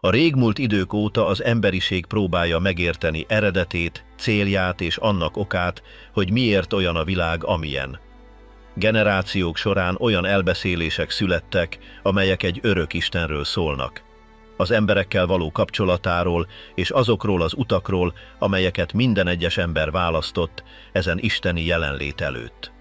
A régmúlt idők óta az emberiség próbálja megérteni eredetét, célját és annak okát, hogy miért olyan a világ, amilyen. Generációk során olyan elbeszélések születtek, amelyek egy örök Istenről szólnak. Az emberekkel való kapcsolatáról és azokról az utakról, amelyeket minden egyes ember választott ezen isteni jelenlét előtt.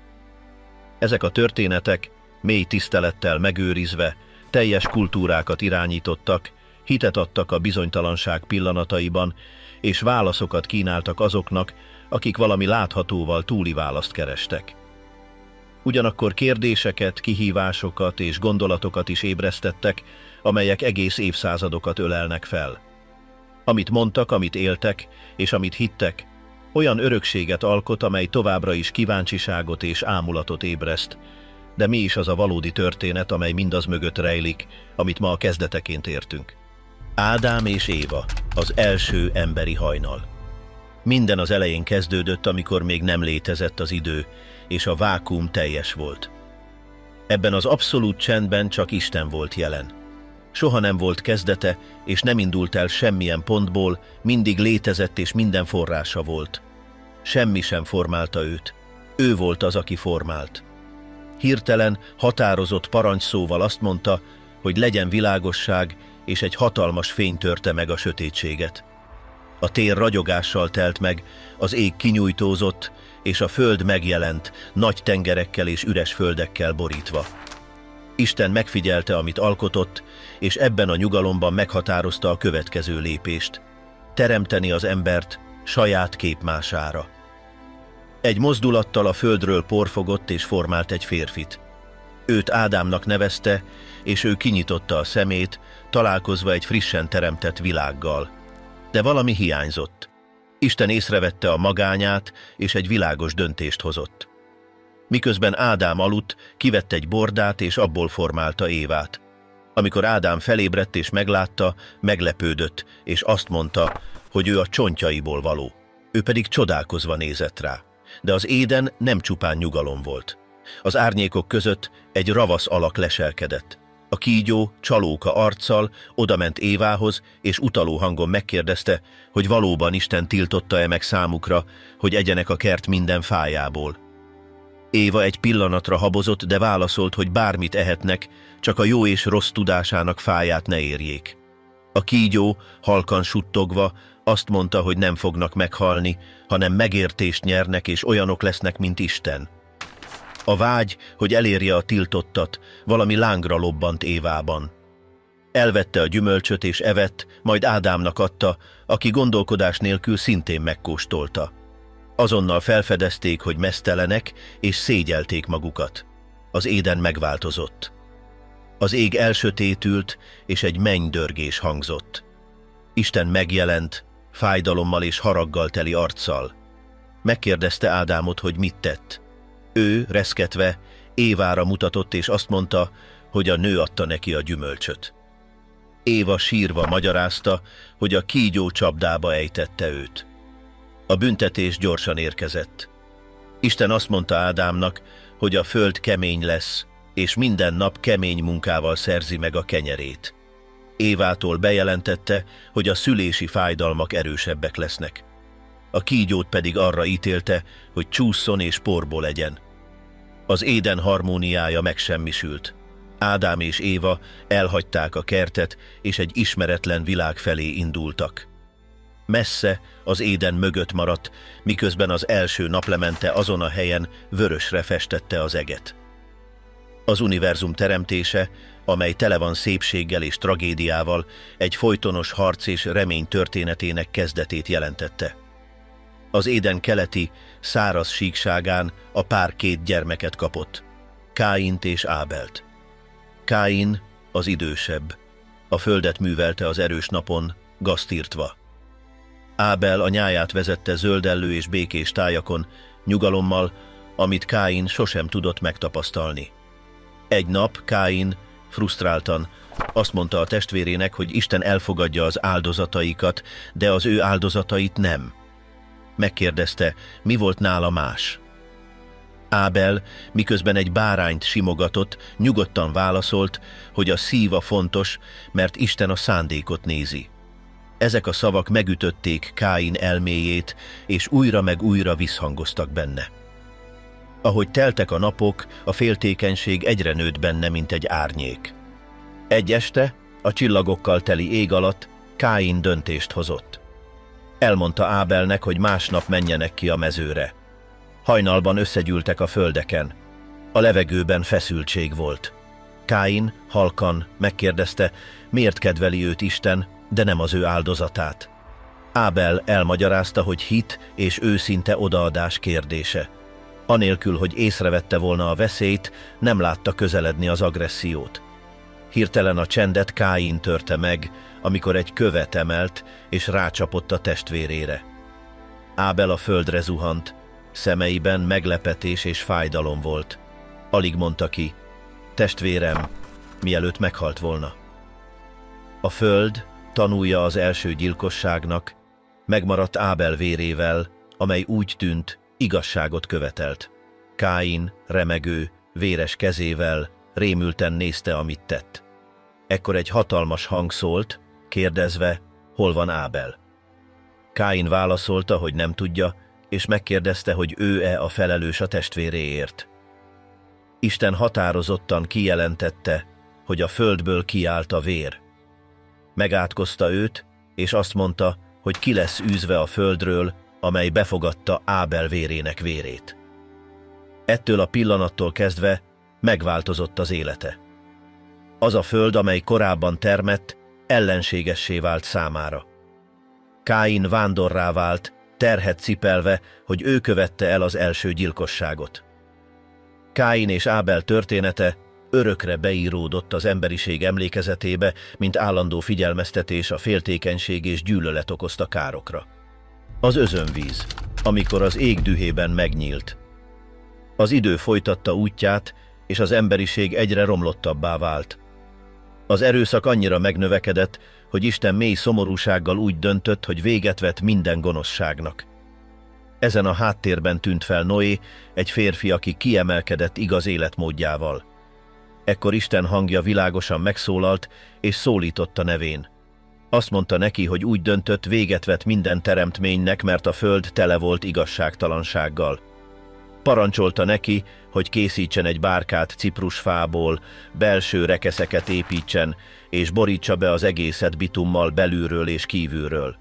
Ezek a történetek, mély tisztelettel megőrizve, teljes kultúrákat irányítottak, hitet adtak a bizonytalanság pillanataiban, és válaszokat kínáltak azoknak, akik valami láthatóval túli választ kerestek. Ugyanakkor kérdéseket, kihívásokat és gondolatokat is ébresztettek, amelyek egész évszázadokat ölelnek fel. Amit mondtak, amit éltek, és amit hittek, olyan örökséget alkot, amely továbbra is kíváncsiságot és ámulatot ébreszt. De mi is az a valódi történet, amely mindaz mögött rejlik, amit ma a kezdeteként értünk? Ádám és Éva, az első emberi hajnal. Minden az elején kezdődött, amikor még nem létezett az idő, és a vákuum teljes volt. Ebben az abszolút csendben csak Isten volt jelen. Soha nem volt kezdete, és nem indult el semmilyen pontból, mindig létezett és minden forrása volt. Semmi sem formálta őt. Ő volt az, aki formált. Hirtelen, határozott parancsszóval azt mondta, hogy legyen világosság, és egy hatalmas fény törte meg a sötétséget. A tér ragyogással telt meg, az ég kinyújtózott, és a föld megjelent, nagy tengerekkel és üres földekkel borítva. Isten megfigyelte, amit alkotott, és ebben a nyugalomban meghatározta a következő lépést: teremteni az embert saját képmására. Egy mozdulattal a földről porfogott és formált egy férfit. Őt Ádámnak nevezte, és ő kinyitotta a szemét, találkozva egy frissen teremtett világgal. De valami hiányzott. Isten észrevette a magányát, és egy világos döntést hozott. Miközben Ádám aludt, kivett egy bordát, és abból formálta Évát. Amikor Ádám felébredt és meglátta, meglepődött, és azt mondta, hogy ő a csontjaiból való. Ő pedig csodálkozva nézett rá. De az éden nem csupán nyugalom volt. Az árnyékok között egy ravasz alak leselkedett. A kígyó, csalóka arccal odament Évához, és utaló hangon megkérdezte, hogy valóban Isten tiltotta-e meg számukra, hogy egyenek a kert minden fájából. Éva egy pillanatra habozott, de válaszolt, hogy bármit ehetnek, csak a jó és rossz tudásának fáját ne érjék. A kígyó, halkan suttogva, azt mondta, hogy nem fognak meghalni, hanem megértést nyernek, és olyanok lesznek, mint Isten. A vágy, hogy elérje a tiltottat, valami lángra lobbant Évában. Elvette a gyümölcsöt és evett, majd Ádámnak adta, aki gondolkodás nélkül szintén megkóstolta. Azonnal felfedezték, hogy meztelenek, és szégyelték magukat. Az éden megváltozott. Az ég elsötétült, és egy mennydörgés hangzott. Isten megjelent, fájdalommal és haraggal teli arccal. Megkérdezte Ádámot, hogy mit tett. Ő, reszketve, Évára mutatott, és azt mondta, hogy a nő adta neki a gyümölcsöt. Éva sírva magyarázta, hogy a kígyó csapdába ejtette őt. A büntetés gyorsan érkezett. Isten azt mondta Ádámnak, hogy a föld kemény lesz, és minden nap kemény munkával szerzi meg a kenyerét. Évától bejelentette, hogy a szülési fájdalmak erősebbek lesznek. A kígyót pedig arra ítélte, hogy csússzon és porból legyen. Az éden harmóniája megsemmisült. Ádám és Éva elhagyták a kertet, és egy ismeretlen világ felé indultak. Messze az éden mögött maradt, miközben az első naplemente azon a helyen vörösre festette az eget. Az univerzum teremtése, amely tele van szépséggel és tragédiával, egy folytonos harc és remény történetének kezdetét jelentette. Az éden keleti, száraz síkságán a pár két gyermeket kapott, Káint és Ábelt. Káin, az idősebb, a földet művelte az erős napon, gazt írtva. Ábel a nyáját vezette zöldellő és békés tájakon, nyugalommal, amit Káin sosem tudott megtapasztalni. Egy nap Káin, frusztráltan, azt mondta a testvérének, hogy Isten elfogadja az áldozataikat, de az ő áldozatait nem. Megkérdezte, mi volt nála más. Ábel, miközben egy bárányt simogatott, nyugodtan válaszolt, hogy a szíva fontos, mert Isten a szándékot nézi. Ezek a szavak megütötték Káin elméjét, és újra meg újra visszhangoztak benne. Ahogy teltek a napok, a féltékenység egyre nőtt benne, mint egy árnyék. Egy este, a csillagokkal teli ég alatt Káin döntést hozott. Elmondta Ábelnek, hogy másnap menjenek ki a mezőre. Hajnalban összegyűltek a földeken. A levegőben feszültség volt. Káin halkan megkérdezte, miért kedveli őt Isten, de nem az ő áldozatát. Ábel elmagyarázta, hogy hit és őszinte odaadás kérdése. Anélkül, hogy észrevette volna a veszélyt, nem látta közeledni az agressziót. Hirtelen a csendet Káin törte meg, amikor egy követ emelt és rácsapott a testvérére. Ábel a földre zuhant, szemeiben meglepetés és fájdalom volt. Alig mondta ki, testvérem, mielőtt meghalt volna. A föld, tanúja az első gyilkosságnak, megmaradt Ábel vérével, amely úgy tűnt, igazságot követelt. Káin, remegő, véres kezével, rémülten nézte, amit tett. Ekkor egy hatalmas hang szólt, kérdezve, hol van Ábel. Káin válaszolta, hogy nem tudja, és megkérdezte, hogy ő-e a felelős a testvéréért. Isten határozottan kijelentette, hogy a földből kiállt a vér. Megátkozta őt, és azt mondta, hogy ki lesz űzve a földről, amely befogadta Ábel vérének vérét. Ettől a pillanattól kezdve megváltozott az élete. Az a föld, amely korábban termett, ellenségessé vált számára. Káin vándorrá vált, terhet cipelve, hogy ő követte el az első gyilkosságot. Káin és Ábel története örökre beíródott az emberiség emlékezetébe, mint állandó figyelmeztetés a féltékenység és gyűlölet okozta károkra. Az özönvíz, amikor az ég dühében megnyílt. Az idő folytatta útját, és az emberiség egyre romlottabbá vált. Az erőszak annyira megnövekedett, hogy Isten mély szomorúsággal úgy döntött, hogy véget vet minden gonoszságnak. Ezen a háttérben tűnt fel Noé, egy férfi, aki kiemelkedett igaz életmódjával. Ekkor Isten hangja világosan megszólalt, és szólította nevén. Azt mondta neki, hogy úgy döntött, véget vet minden teremtménynek, mert a föld tele volt igazságtalansággal. Parancsolta neki, hogy készítsen egy bárkát ciprusfából, belső rekeszeket építsen, és borítsa be az egészet bitummal belülről és kívülről.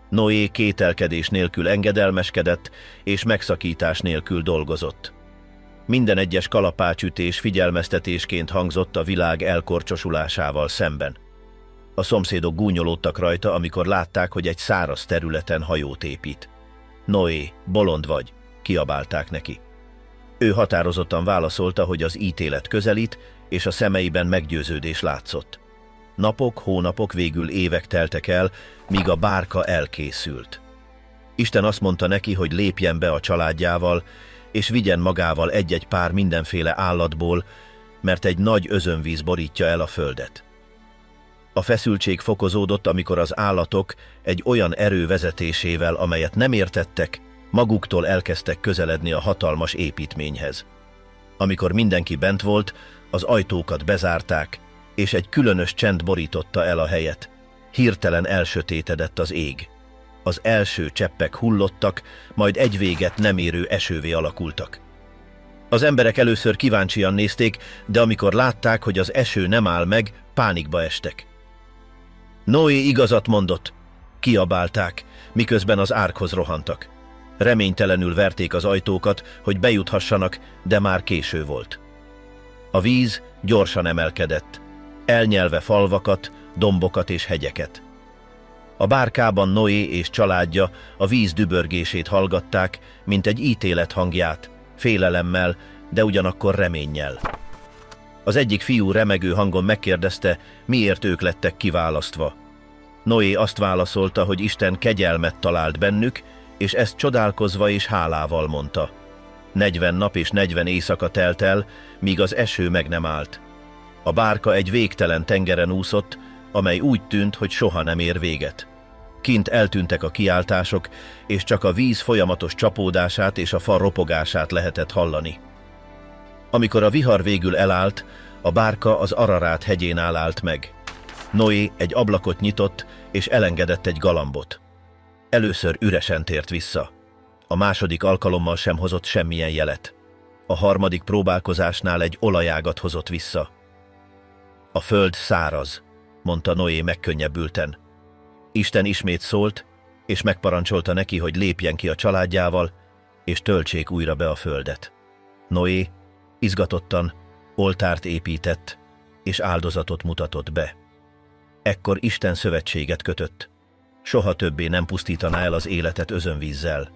Noé kételkedés nélkül engedelmeskedett, és megszakítás nélkül dolgozott. Minden egyes kalapácsütés figyelmeztetésként hangzott a világ elkorcsosulásával szemben. A szomszédok gúnyolódtak rajta, amikor látták, hogy egy száraz területen hajót épít. Noé, bolond vagy, kiabálták neki. Ő határozottan válaszolta, hogy az ítélet közelít, és a szemeiben meggyőződés látszott. Napok, hónapok, végül évek teltek el, míg a bárka elkészült. Isten azt mondta neki, hogy lépjen be a családjával, és vigyen magával egy-egy pár mindenféle állatból, mert egy nagy özönvíz borítja el a földet. A feszültség fokozódott, amikor az állatok egy olyan erő vezetésével, amelyet nem értettek, maguktól elkezdtek közeledni a hatalmas építményhez. Amikor mindenki bent volt, az ajtókat bezárták, és egy különös csend borította el a helyet. Hirtelen elsötétedett az ég. Az első cseppek hullottak, majd egy véget nem érő esővé alakultak. Az emberek először kíváncsian nézték, de amikor látták, hogy az eső nem áll meg, pánikba estek. Noé igazat mondott, kiabálták, miközben az árkhoz rohantak. Reménytelenül verték az ajtókat, hogy bejuthassanak, de már késő volt. A víz gyorsan emelkedett, elnyelve falvakat, dombokat és hegyeket. A bárkában Noé és családja a víz dübörgését hallgatták, mint egy ítélet hangját, félelemmel, de ugyanakkor reménnyel. Az egyik fiú remegő hangon megkérdezte, miért ők lettek kiválasztva. Noé azt válaszolta, hogy Isten kegyelmet talált bennük, és ezt csodálkozva és hálával mondta. 40 nap és 40 éjszaka telt el, míg az eső meg nem állt. A bárka egy végtelen tengeren úszott, amely úgy tűnt, hogy soha nem ér véget. Kint eltűntek a kiáltások, és csak a víz folyamatos csapódását és a fa ropogását lehetett hallani. Amikor a vihar végül elállt, a bárka az Ararát hegyénál állt meg. Noé egy ablakot nyitott, és elengedett egy galambot. Először üresen tért vissza. A második alkalommal sem hozott semmilyen jelet. A harmadik próbálkozásnál egy olajágat hozott vissza. A föld száraz, mondta Noé megkönnyebbülten. Isten ismét szólt, és megparancsolta neki, hogy lépjen ki a családjával, és töltsék újra be a földet. Noé izgatottan oltárt épített, és áldozatot mutatott be. Ekkor Isten szövetséget kötött. Soha többé nem pusztítaná el az életet özönvízzel.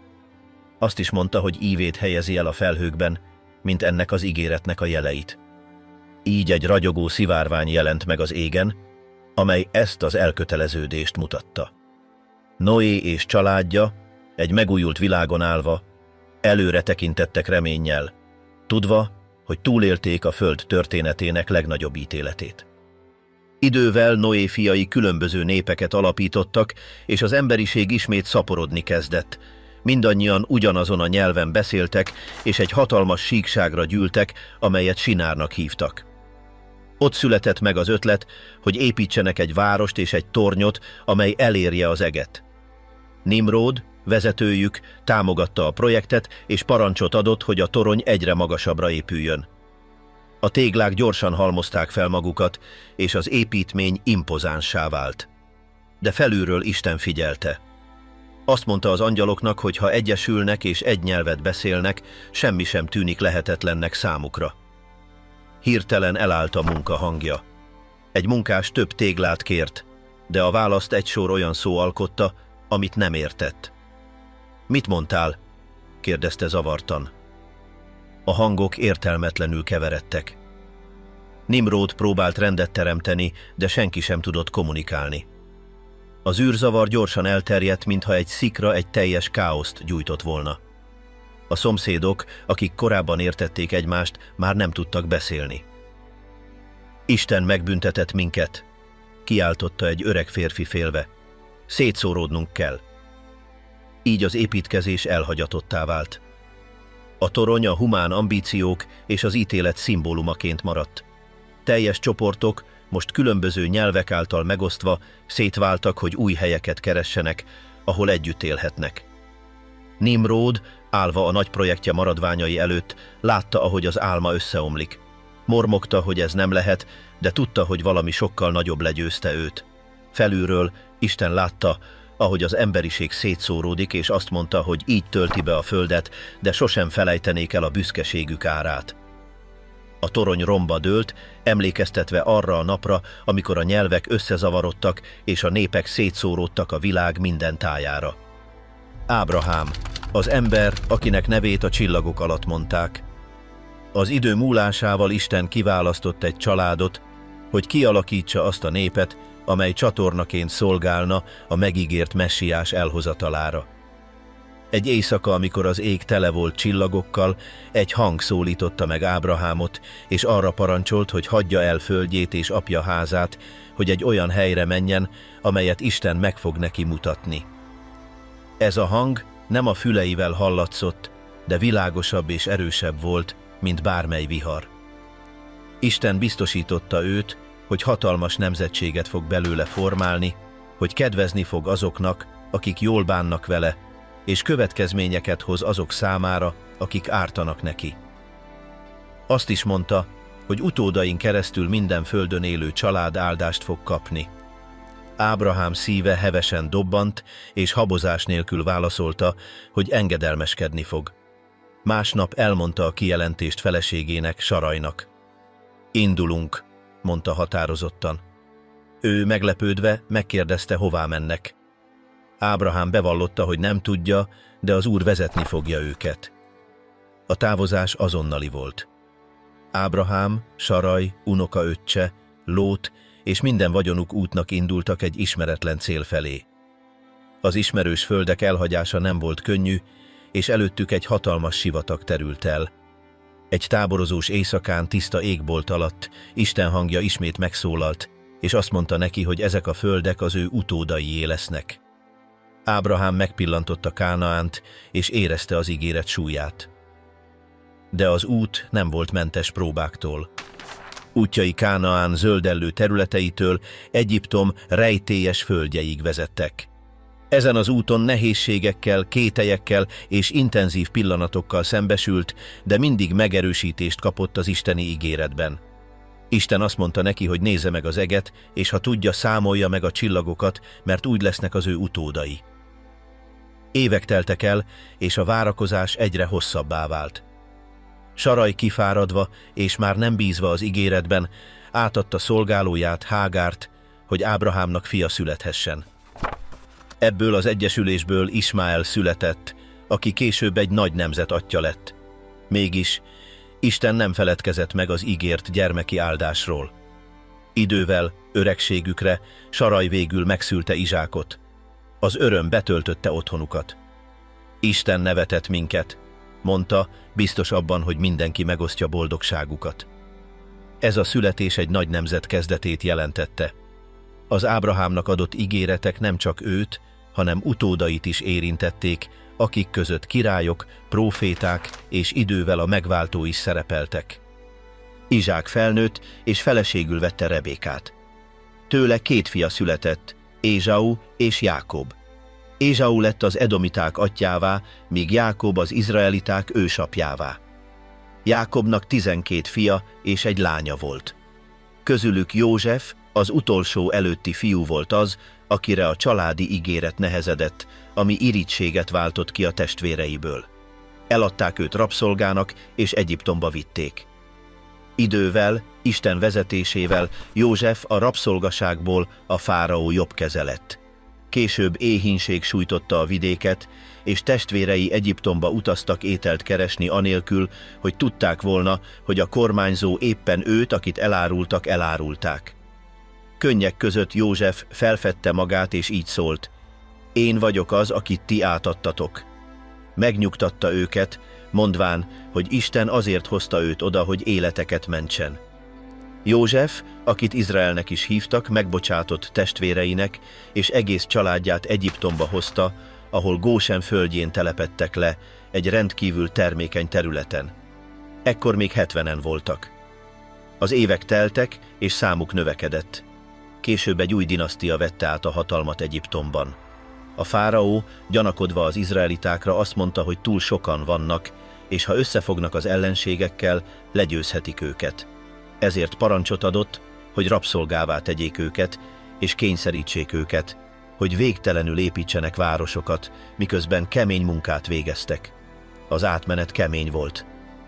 Azt is mondta, hogy ívét helyezi el a felhőkben, mint ennek az ígéretnek a jeleit. Így egy ragyogó szivárvány jelent meg az égen, amely ezt az elköteleződést mutatta. Noé és családja egy megújult világon állva előre tekintettek reménnyel, tudva, hogy túlélték a föld történetének legnagyobb ítéletét. Idővel Noé fiai különböző népeket alapítottak, és az emberiség ismét szaporodni kezdett. Mindannyian ugyanazon a nyelven beszéltek, és egy hatalmas síkságra gyűltek, amelyet Sinárnak hívtak. Ott született meg az ötlet, hogy építsenek egy várost és egy tornyot, amely elérje az eget. Nimród, vezetőjük, támogatta a projektet, és parancsot adott, hogy a torony egyre magasabbra épüljön. A téglák gyorsan halmozták fel magukat, és az építmény impozánssá vált. De felülről Isten figyelte. Azt mondta az angyaloknak, hogy ha egyesülnek és egy nyelvet beszélnek, semmi sem tűnik lehetetlennek számukra. Hirtelen elállt a munka hangja. Egy munkás több téglát kért, de a választ egy sor olyan szó alkotta, amit nem értett. Mit mondtál? kérdezte zavartan. A hangok értelmetlenül keveredtek. Nimród próbált rendet teremteni, de senki sem tudott kommunikálni. Az űrzavar gyorsan elterjedt, mintha egy szikra egy teljes káoszt gyújtott volna. A szomszédok, akik korábban értették egymást, már nem tudtak beszélni. Isten megbüntetett minket, kiáltotta egy öreg férfi félve. Szétszóródnunk kell. Így az építkezés elhagyatottá vált. A torony a humán ambíciók és az ítélet szimbólumaként maradt. Teljes csoportok, most különböző nyelvek által megosztva, szétváltak, hogy új helyeket keressenek, ahol együtt élhetnek. Nimród, állva a nagy projektje maradványai előtt, látta, ahogy az álma összeomlik. Mormogta, hogy ez nem lehet, de tudta, hogy valami sokkal nagyobb legyőzte őt. Felülről Isten látta, ahogy az emberiség szétszóródik, és azt mondta, hogy így tölti be a földet, de sosem felejtenék el a büszkeségük árát. A torony romba dőlt, emlékeztetve arra a napra, amikor a nyelvek összezavarodtak, és a népek szétszóródtak a világ minden tájára. Ábrahám, az ember, akinek nevét a csillagok alatt mondták. Az idő múlásával Isten kiválasztott egy családot, hogy kialakítsa azt a népet, amely csatornaként szolgálna a megígért messiás elhozatalára. Egy éjszaka, amikor az ég tele volt csillagokkal, egy hang szólította meg Ábrahámot, és arra parancsolt, hogy hagyja el földjét és apja házát, hogy egy olyan helyre menjen, amelyet Isten meg fog neki mutatni. Ez a hang nem a füleivel hallatszott, de világosabb és erősebb volt, mint bármely vihar. Isten biztosította őt, hogy hatalmas nemzetséget fog belőle formálni, hogy kedvezni fog azoknak, akik jól bánnak vele, és következményeket hoz azok számára, akik ártanak neki. Azt is mondta, hogy utódain keresztül minden földön élő család áldást fog kapni. Ábrahám szíve hevesen dobbant, és habozás nélkül válaszolta, hogy engedelmeskedni fog. Másnap elmondta a kijelentést feleségének, Sarajnak. Indulunk, mondta határozottan. Ő meglepődve megkérdezte, hová mennek. Ábrahám bevallotta, hogy nem tudja, de az Úr vezetni fogja őket. A távozás azonnali volt. Ábrahám, Saraj, unokaöccse, Lót és minden vagyonuk útnak indultak egy ismeretlen cél felé. Az ismerős földek elhagyása nem volt könnyű, és előttük egy hatalmas sivatag terült el. Egy táborozós éjszakán tiszta égbolt alatt Isten hangja ismét megszólalt, és azt mondta neki, hogy ezek a földek az ő utódaié lesznek. Ábrahám megpillantotta Kánaánt, és érezte az ígéret súlyát. De az út nem volt mentes próbáktól. Útjai Kánaán zöldellő területeitől Egyiptom rejtélyes földjeig vezettek. Ezen az úton nehézségekkel, kételyekkel és intenzív pillanatokkal szembesült, de mindig megerősítést kapott az isteni ígéretben. Isten azt mondta neki, hogy nézze meg az eget, és ha tudja, számolja meg a csillagokat, mert úgy lesznek az ő utódai. Évek teltek el, és a várakozás egyre hosszabbá vált. Saraj kifáradva, és már nem bízva az ígéretben, átadta szolgálóját, Hágárt, hogy Ábrahámnak fia születhessen. Ebből az egyesülésből Ismáel született, aki később egy nagy nemzet atyja lett. Mégis Isten nem feledkezett meg az ígért gyermeki áldásról. Idővel, öregségükre Saraj végül megszülte Izsákot. Az öröm betöltötte otthonukat. Isten nevetett minket, mondta, biztos abban, hogy mindenki megosztja boldogságukat. Ez a születés egy nagy nemzet kezdetét jelentette. Az Ábrahámnak adott ígéretek nem csak őt, hanem utódait is érintették, akik között királyok, próféták és idővel a megváltó is szerepeltek. Izsák felnőtt, és feleségül vette Rebékát. Tőle 2 fia született, Ézsau és Jákob. Ézsau lett az edomiták atyjává, míg Jákob az izraeliták ősapjává. Jákobnak 12 fia és egy lánya volt. Közülük József, az utolsó előtti fiú volt az, akire a családi ígéret nehezedett, ami irítséget váltott ki a testvéreiből. Eladták őt rabszolgának, és Egyiptomba vitték. Idővel, Isten vezetésével József a rabszolgaságból a fáraó jobb keze lett. Később éhínség sújtotta a vidéket, és testvérei Egyiptomba utaztak ételt keresni anélkül, hogy tudták volna, hogy a kormányzó éppen őt, akit elárultak, elárulták. Könnyek között József felfedte magát, és így szólt: én vagyok az, akit ti átadtatok. Megnyugtatta őket, mondván, hogy Isten azért hozta őt oda, hogy életeket mentsen. József, akit Izraelnek is hívtak, megbocsátott testvéreinek, és egész családját Egyiptomba hozta, ahol Gósen földjén telepedtek le, egy rendkívül termékeny területen. Ekkor még 70-en voltak. Az évek teltek, és számuk növekedett. Később egy új dinasztia vette át a hatalmat Egyiptomban. A fáraó, gyanakodva az izraelitákra, azt mondta, hogy túl sokan vannak, és ha összefognak az ellenségekkel, legyőzhetik őket. Ezért parancsot adott, hogy rabszolgává tegyék őket, és kényszerítsék őket, hogy végtelenül építsenek városokat, miközben kemény munkát végeztek. Az átmenet kemény volt.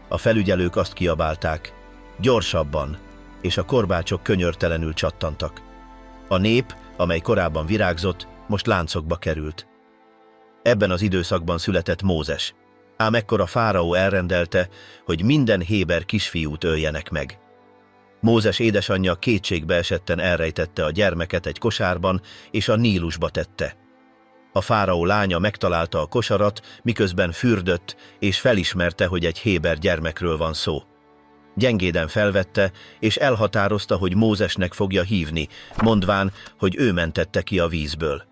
A felügyelők azt kiabálták: gyorsabban, és a korbácsok könyörtelenül csattantak. A nép, amely korábban virágzott, most láncokba került. Ebben az időszakban született Mózes, ám ekkor a fáraó elrendelte, hogy minden héber kisfiút öljenek meg. Mózes édesanyja kétségbe esetten elrejtette a gyermeket egy kosárban, és a Nílusba tette. A fáraó lánya megtalálta a kosarat, miközben fürdött, és felismerte, hogy egy héber gyermekről van szó. Gyengéden felvette, és elhatározta, hogy Mózesnek fogja hívni, mondván, hogy ő mentette ki a vízből.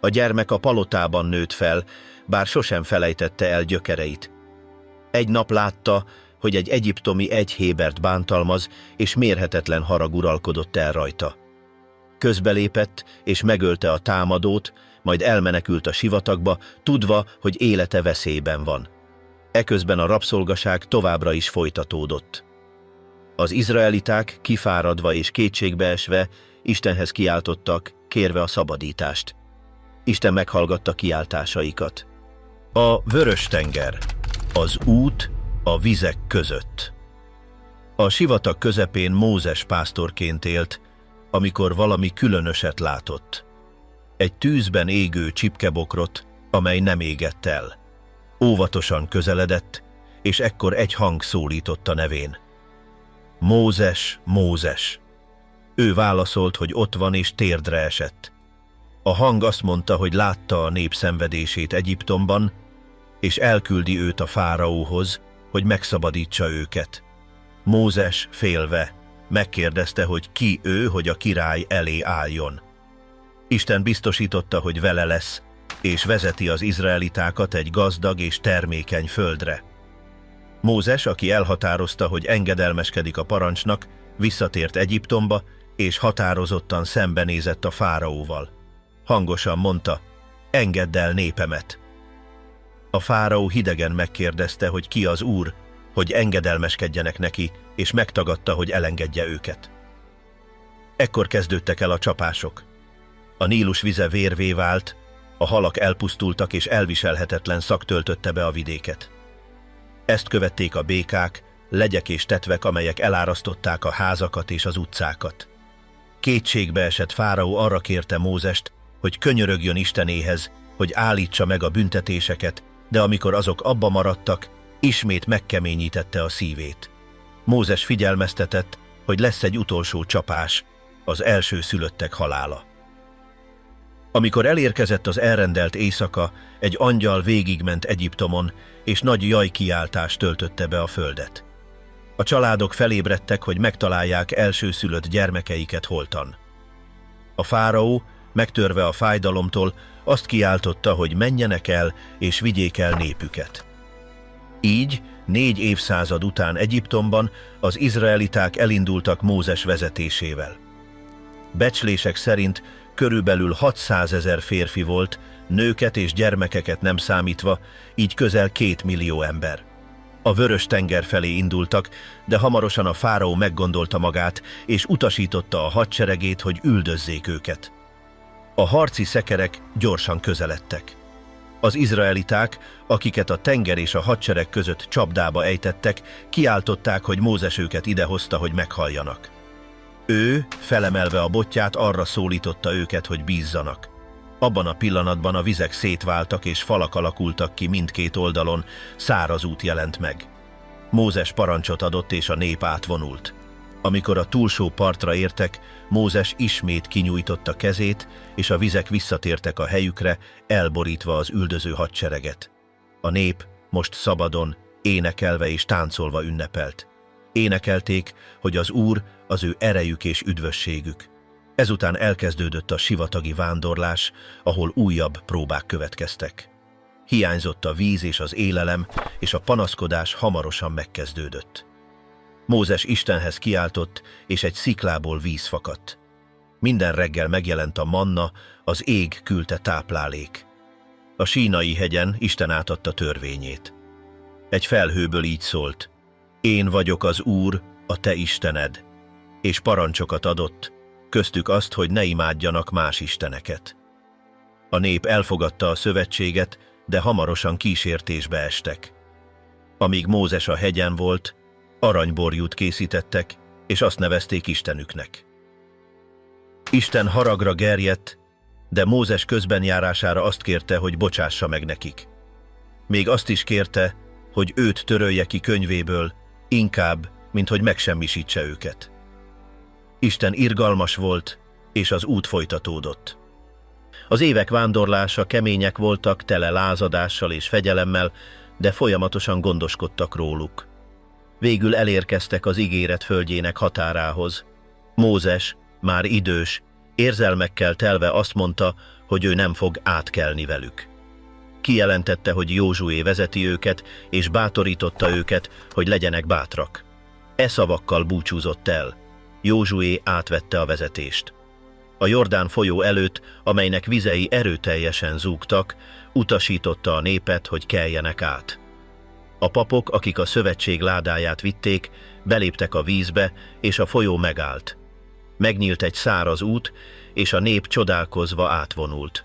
A gyermek a palotában nőtt fel, bár sosem felejtette el gyökereit. Egy nap látta, hogy egy egyiptomi egy hébert bántalmaz, és mérhetetlen harag uralkodott el rajta. Közbelépett, és megölte a támadót, majd elmenekült a sivatagba, tudva, hogy élete veszélyben van. Eközben a rabszolgaság továbbra is folytatódott. Az izraeliták kifáradva és kétségbeesve Istenhez kiáltottak, kérve a szabadítást. Isten meghallgatta kiáltásaikat. A Vörös-tenger, az út a vizek között. A sivatag közepén Mózes pásztorként élt, amikor valami különöset látott. Egy tűzben égő csipkebokrot, amely nem égett el. Óvatosan közeledett, és ekkor egy hang szólította nevén: Mózes, Mózes! Ő válaszolt, hogy ott van, és térdre esett. A hang azt mondta, hogy látta a nép szenvedését Egyiptomban, és elküldi őt a fáraóhoz, hogy megszabadítsa őket. Mózes félve megkérdezte, hogy ki ő, hogy a király elé álljon. Isten biztosította, hogy vele lesz, és vezeti az izraelitákat egy gazdag és termékeny földre. Mózes, aki elhatározta, hogy engedelmeskedik a parancsnak, visszatért Egyiptomba, és határozottan szembenézett a fáraóval. Hangosan mondta: engedd el népemet. A fáraó hidegen megkérdezte, hogy ki az Úr, hogy engedelmeskedjenek neki, és megtagadta, hogy elengedje őket. Ekkor kezdődtek el a csapások. A Nílus vize vérvé vált, a halak elpusztultak, és elviselhetetlen szag töltötte be a vidéket. Ezt követték a békák, legyek és tetvek, amelyek elárasztották a házakat és az utcákat. Kétségbe esett fáraó arra kérte Mózest, hogy könyörögjön Istenéhez, hogy állítsa meg a büntetéseket, de amikor azok abba maradtak, ismét megkeményítette a szívét. Mózes figyelmeztetett, hogy lesz egy utolsó csapás, az elsőszülöttek halála. Amikor elérkezett az elrendelt éjszaka, egy angyal végigment Egyiptomon, és nagy jajkiáltás töltötte be a földet. A családok felébredtek, hogy megtalálják elsőszülött gyermekeiket holtan. A fáraó, megtörve a fájdalomtól, azt kiáltotta, hogy menjenek el és vigyék el népüket. Így 4 évszázad után Egyiptomban az izraeliták elindultak Mózes vezetésével. Becslések szerint körülbelül 600 000 férfi volt, nőket és gyermekeket nem számítva, így közel 2 millió ember. A Vörös-tenger felé indultak, de hamarosan a fáraó meggondolta magát, és utasította a hadseregét, hogy üldözzék őket. A harci szekerek gyorsan közeledtek. Az izraeliták, akiket a tenger és a hadsereg között csapdába ejtettek, kiáltották, hogy Mózes őket idehozta, hogy meghalljanak. Ő, felemelve a botját, arra szólította őket, hogy bízzanak. Abban a pillanatban a vizek szétváltak és falak alakultak ki mindkét oldalon, száraz út jelent meg. Mózes parancsot adott, és a nép átvonult. Amikor a túlsó partra értek, Mózes ismét kinyújtotta kezét, és a vizek visszatértek a helyükre, elborítva az üldöző hadsereget. A nép most szabadon, énekelve és táncolva ünnepelt. Énekelték, hogy az Úr az ő erejük és üdvösségük. Ezután elkezdődött a sivatagi vándorlás, ahol újabb próbák következtek. Hiányzott a víz és az élelem, és a panaszkodás hamarosan megkezdődött. Mózes Istenhez kiáltott, és egy sziklából víz fakadt. Minden reggel megjelent a manna, az ég küldte táplálék. A Sínai hegyen Isten átadta törvényét. Egy felhőből így szólt: én vagyok az Úr, a te Istened, és parancsokat adott, köztük azt, hogy ne imádjanak más isteneket. A nép elfogadta a szövetséget, de hamarosan kísértésbe estek. Amíg Mózes a hegyen volt, aranyborjút készítettek, és azt nevezték Istenüknek. Isten haragra gerjedt, de Mózes közbenjárására azt kérte, hogy bocsássa meg nekik. Még azt is kérte, hogy őt törölje ki könyvéből, inkább, mint hogy megsemmisítse őket. Isten irgalmas volt, és az út folytatódott. Az évek vándorlása kemények voltak, tele lázadással és fegyelemmel, de folyamatosan gondoskodtak róluk. Végül elérkeztek az ígéret földjének határához. Mózes, már idős, érzelmekkel telve azt mondta, hogy ő nem fog átkelni velük. Kijelentette, hogy Józsué vezeti őket, és bátorította őket, hogy legyenek bátrak. E szavakkal búcsúzott el. Józsué átvette a vezetést. A Jordán folyó előtt, amelynek vizei erőteljesen zúgtak, utasította a népet, hogy keljenek át. A papok, akik a szövetség ládáját vitték, beléptek a vízbe, és a folyó megállt. Megnyílt egy száraz út, és a nép csodálkozva átvonult.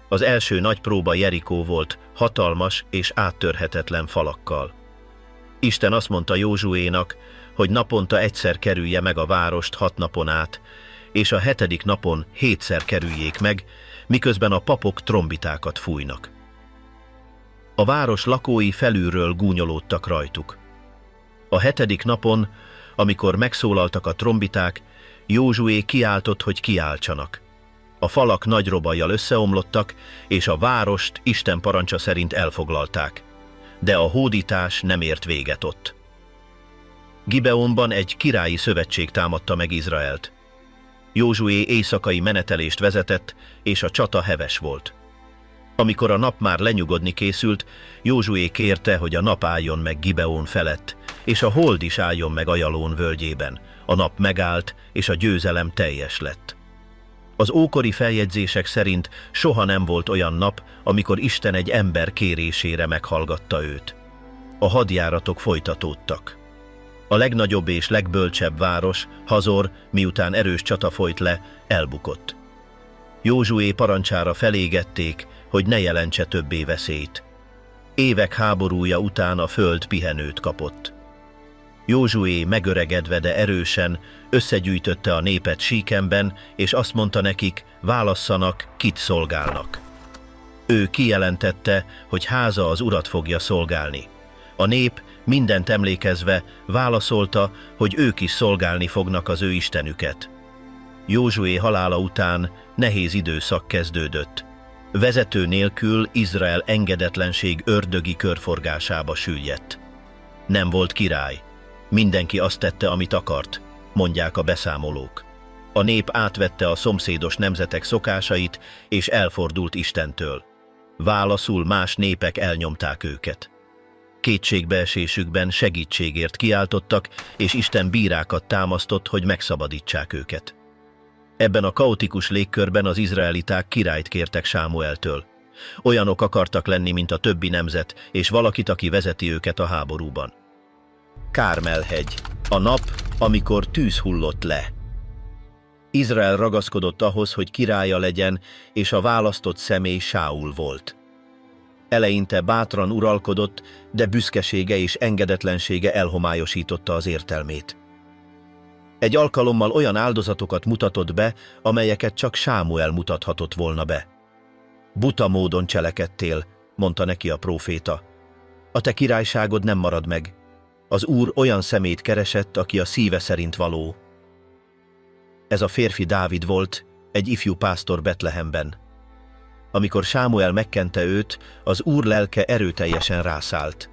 Az első nagy próba Jerikó volt, hatalmas és áttörhetetlen falakkal. Isten azt mondta Józsuénak, hogy naponta egyszer kerülje meg a várost 6 napon át, és a 7. napon 7-szer kerüljék meg, miközben a papok trombitákat fújnak. A város lakói felülről gúnyolódtak rajtuk. A 7. napon, amikor megszólaltak a trombiták, Józsué kiáltott, hogy kiáltsanak. A falak nagy robajjal összeomlottak, és a várost Isten parancsa szerint elfoglalták. De a hódítás nem ért véget ott. Gibeonban egy királyi szövetség támadta meg Izraelt. Józsué éjszakai menetelést vezetett, és a csata heves volt. Amikor a nap már lenyugodni készült, Józsué kérte, hogy a nap álljon meg Gibeón felett, és a hold is álljon meg Ajalón völgyében. A nap megállt, és a győzelem teljes lett. Az ókori feljegyzések szerint soha nem volt olyan nap, amikor Isten egy ember kérésére meghallgatta őt. A hadjáratok folytatódtak. A legnagyobb és legbölcsebb város, Hazor, miután erős csata folyt le, elbukott. Józsué parancsára felégették, hogy ne jelentse többé veszélyt. Évek háborúja után a föld pihenőt kapott. Józsué megöregedve, de erősen összegyűjtötte a népet Síkemben, és azt mondta nekik, válasszanak, kit szolgálnak. Ő kijelentette, hogy háza az Urat fogja szolgálni. A nép mindent emlékezve válaszolta, hogy ők is szolgálni fognak az ő Istenüket. Józsué halála után nehéz időszak kezdődött. Vezető nélkül Izrael engedetlenség ördögi körforgásába süllyedt. Nem volt király. Mindenki azt tette, amit akart, mondják a beszámolók. A nép átvette a szomszédos nemzetek szokásait, és elfordult Istentől. Válaszul más népek elnyomták őket. Kétségbeesésükben segítségért kiáltottak, és Isten bírákat támasztott, hogy megszabadítsák őket. Ebben a kaotikus légkörben az izraeliták királyt kértek Sámueltől. Olyanok akartak lenni, mint a többi nemzet, és valakit, aki vezeti őket a háborúban. Kármel-hegy, a nap, amikor tűz hullott le. Izrael ragaszkodott ahhoz, hogy királya legyen, és a választott személy Sául volt. Eleinte bátran uralkodott, de büszkesége és engedetlensége elhomályosította az értelmét. Egy alkalommal olyan áldozatokat mutatott be, amelyeket csak Sámuel mutathatott volna be. Buta módon cselekedtél, mondta neki a próféta. A te királyságod nem marad meg. Az Úr olyan szemét keresett, aki a szíve szerint való. Ez a férfi Dávid volt, egy ifjú pásztor Betlehemben. Amikor Sámuel megkente őt, az Úr lelke erőteljesen rászállt.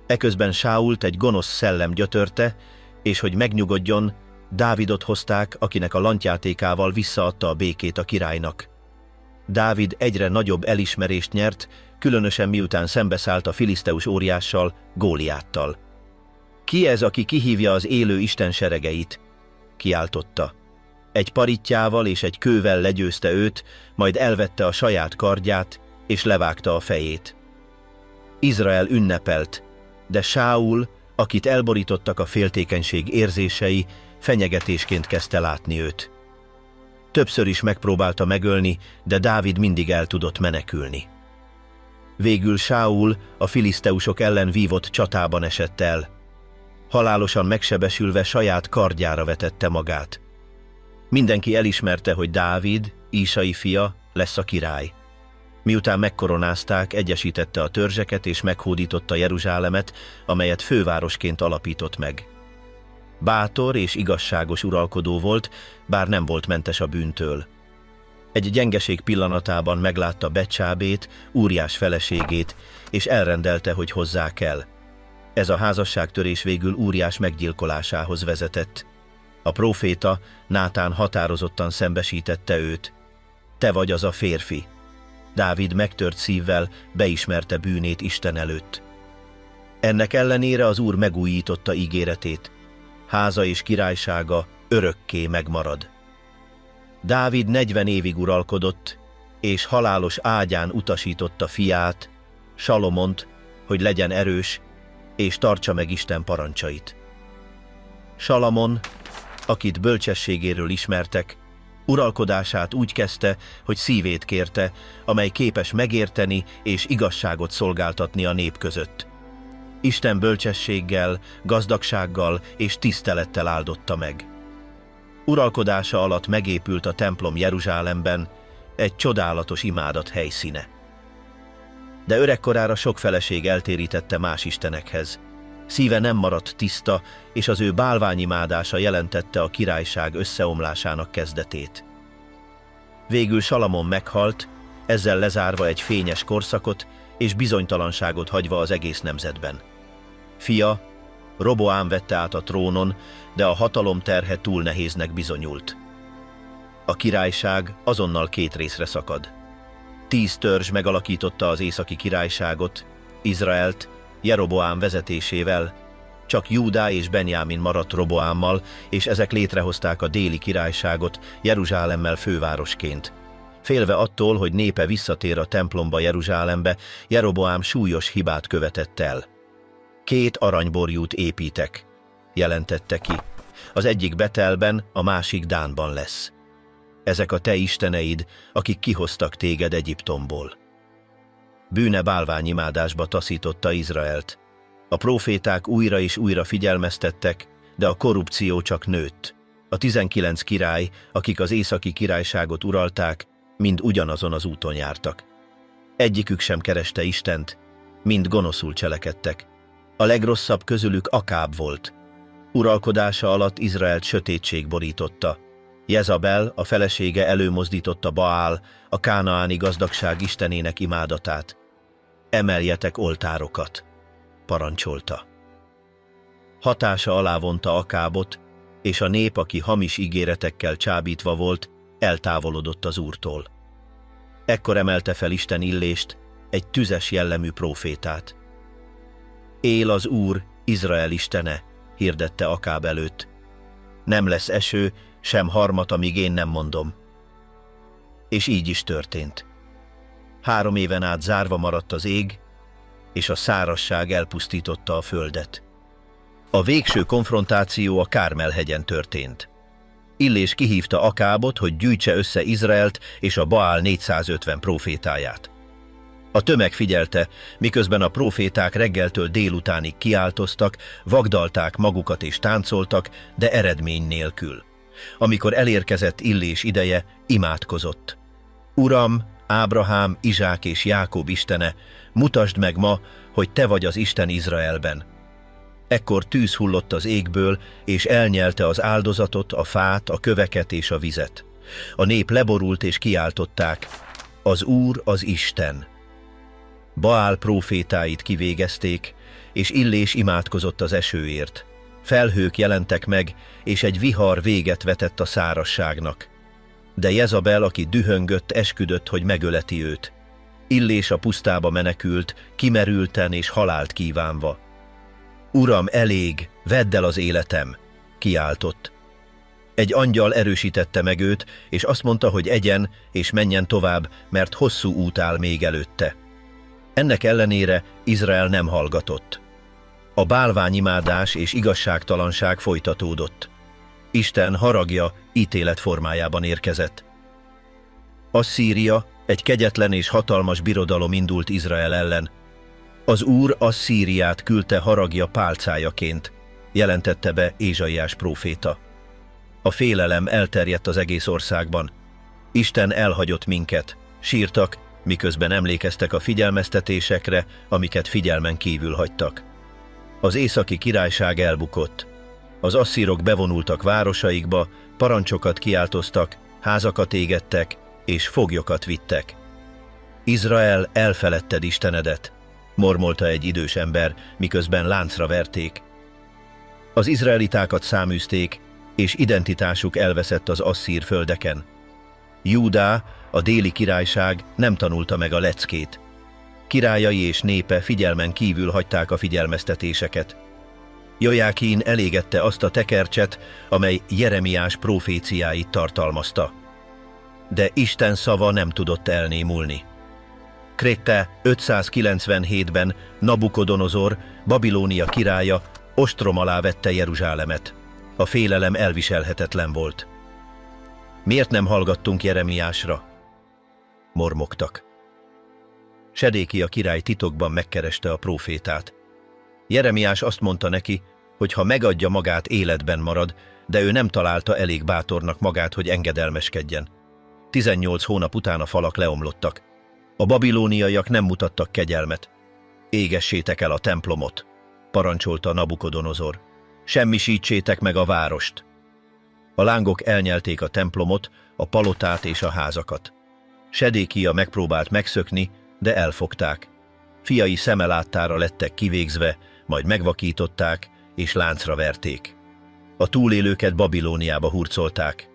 Eközben Sáult egy gonosz szellem gyötörte, és hogy megnyugodjon, Dávidot hozták, akinek a lantjátékával visszaadta a békét a királynak. Dávid egyre nagyobb elismerést nyert, különösen miután szembeszállt a filiszteus óriással, Góliáttal. Ki ez, aki kihívja az élő Isten seregeit? Kiáltotta. Egy parittyával és egy kővel legyőzte őt, majd elvette a saját kardját, és levágta a fejét. Izrael ünnepelt, de Sául, akit elborítottak a féltékenység érzései, fenyegetésként kezdte látni őt. Többször is megpróbálta megölni, de Dávid mindig el tudott menekülni. Végül Sául a filiszteusok ellen vívott csatában esett el. Halálosan megsebesülve saját kardjára vetette magát. Mindenki elismerte, hogy Dávid, Ísai fia, lesz a király. Miután megkoronázták, egyesítette a törzseket és meghódította Jeruzsálemet, amelyet fővárosként alapított meg. Bátor és igazságos uralkodó volt, bár nem volt mentes a bűntől. Egy gyengeség pillanatában meglátta Betsábét, Úriás feleségét, és elrendelte, hogy hozzák el. Ez a házasságtörés végül Úriás meggyilkolásához vezetett. A próféta, Nátán határozottan szembesítette őt. Te vagy az a férfi. Dávid megtört szívvel beismerte bűnét Isten előtt. Ennek ellenére az Úr megújította ígéretét. Háza és királysága örökké megmarad. Dávid 40 évig uralkodott, és halálos ágyán utasította fiát, Salomont, hogy legyen erős, és tartsa meg Isten parancsait. Salamon, akit bölcsességéről ismertek, uralkodását úgy kezdte, hogy szívét kérte, amely képes megérteni és igazságot szolgáltatni a nép között. Isten bölcsességgel, gazdagsággal és tisztelettel áldotta meg. Uralkodása alatt megépült a templom Jeruzsálemben, egy csodálatos imádat helyszíne. De öregkorára sok feleség eltérítette más istenekhez. Szíve nem maradt tiszta, és az ő bálványimádása jelentette a királyság összeomlásának kezdetét. Végül Salamon meghalt, ezzel lezárva egy fényes korszakot és bizonytalanságot hagyva az egész nemzetben. Fia, Roboám vette át a trónon, de a hatalom terhe túl nehéznek bizonyult. A királyság azonnal két részre szakad. 10 törzs megalakította az északi királyságot, Izraelt, Jeroboám vezetésével, csak Júdá és Benjámin maradt Roboámmal, és ezek létrehozták a déli királyságot Jeruzsálemmel fővárosként. Félve attól, hogy népe visszatér a templomba Jeruzsálembe, Jeroboám súlyos hibát követett el. 2 aranyborjút építek, jelentette ki. Az egyik Betelben, a másik Dánban lesz. Ezek a te isteneid, akik kihoztak téged Egyiptomból. Bűne bálványimádásba taszította Izraelt. A próféták újra és újra figyelmeztettek, de a korrupció csak nőtt. A 19 király, akik az északi királyságot uralták, mind ugyanazon az úton jártak. Egyikük sem kereste Istent, mind gonoszul cselekedtek. A legrosszabb közülük Akáb volt. Uralkodása alatt Izraelt sötétség borította. Jezabel, a felesége előmozdította Baál, a kánaáni gazdagság istenének imádatát. Emeljetek oltárokat, parancsolta. Hatása alá vonta Akábot, és a nép, aki hamis ígéretekkel csábítva volt, eltávolodott az Úrtól. Ekkor emelte fel Isten Illést, egy tüzes jellemű prófétát. Él az Úr, Izrael istene, hirdette Akáb előtt. Nem lesz eső, sem harmat, amíg én nem mondom. És így is történt. 3 éven át zárva maradt az ég, és a szárazság elpusztította a földet. A végső konfrontáció a Kármel-hegyen történt. Illés kihívta Akábot, hogy gyűjtse össze Izraelt és a Baál 450 prófétáját. A tömeg figyelte, miközben a próféták reggeltől délutánig kiáltoztak, vagdalták magukat és táncoltak, de eredmény nélkül. Amikor elérkezett Illés ideje, imádkozott. Uram, Ábrahám, Izsák és Jákob istene, mutasd meg ma, hogy te vagy az Isten Izraelben. Ekkor tűz hullott az égből, és elnyelte az áldozatot, a fát, a köveket és a vizet. A nép leborult és kiáltották, az Úr az Isten. Baál prófétáit kivégezték, és Illés imádkozott az esőért. Felhők jelentek meg, és egy vihar véget vetett a szárazságnak. De Jezabel, aki dühöngött, esküdött, hogy megöleti őt. Illés a pusztába menekült, kimerülten és halált kívánva. Uram, elég, vedd el az életem, kiáltott. Egy angyal erősítette meg őt, és azt mondta, hogy egyen és menjen tovább, mert hosszú út áll még előtte. Ennek ellenére Izrael nem hallgatott. A bálványimádás és igazságtalanság folytatódott. Isten haragja ítélet formájában érkezett. Asszíria, egy kegyetlen és hatalmas birodalom indult Izrael ellen. Az Úr Asszíriát küldte haragja pálcájaként, jelentette be Ézsaiás próféta. A félelem elterjedt az egész országban. Isten elhagyott minket, sírtak, miközben emlékeztek a figyelmeztetésekre, amiket figyelmen kívül hagytak. Az északi királyság elbukott. Az asszírok bevonultak városaikba, parancsokat kiáltoztak, házakat égettek, és foglyokat vittek. Izrael, elfeledted Istenedet, mormolta egy idős ember, miközben láncra verték. Az izraelitákat száműzték, és identitásuk elveszett az asszír földeken. Júdá, a déli királyság nem tanulta meg a leckét. Királyai és népe figyelmen kívül hagyták a figyelmeztetéseket. Jojákin elégette azt a tekercset, amely Jeremiás proféciáit tartalmazta. De Isten szava nem tudott elnémulni. Kréte 597-ben Nabukodonozor, Babilónia királya ostrom alá vette Jeruzsálemet. A félelem elviselhetetlen volt. Miért nem hallgattunk Jeremiásra? Mormogtak. Sedékia király titokban megkereste a prófétát. Jeremiás azt mondta neki, hogy ha megadja magát, életben marad, de ő nem találta elég bátornak magát, hogy engedelmeskedjen. 18 hónap után a falak leomlottak. A babilóniaiak nem mutattak kegyelmet. Égessétek el a templomot, parancsolta Nabukodonozor. Semmisítsétek meg a várost. A lángok elnyelték a templomot, a palotát és a házakat. Sedékia megpróbált megszökni, de elfogták. Fiai szeme láttára lettek kivégzve, majd megvakították és láncra verték. A túlélőket Babilóniába hurcolták.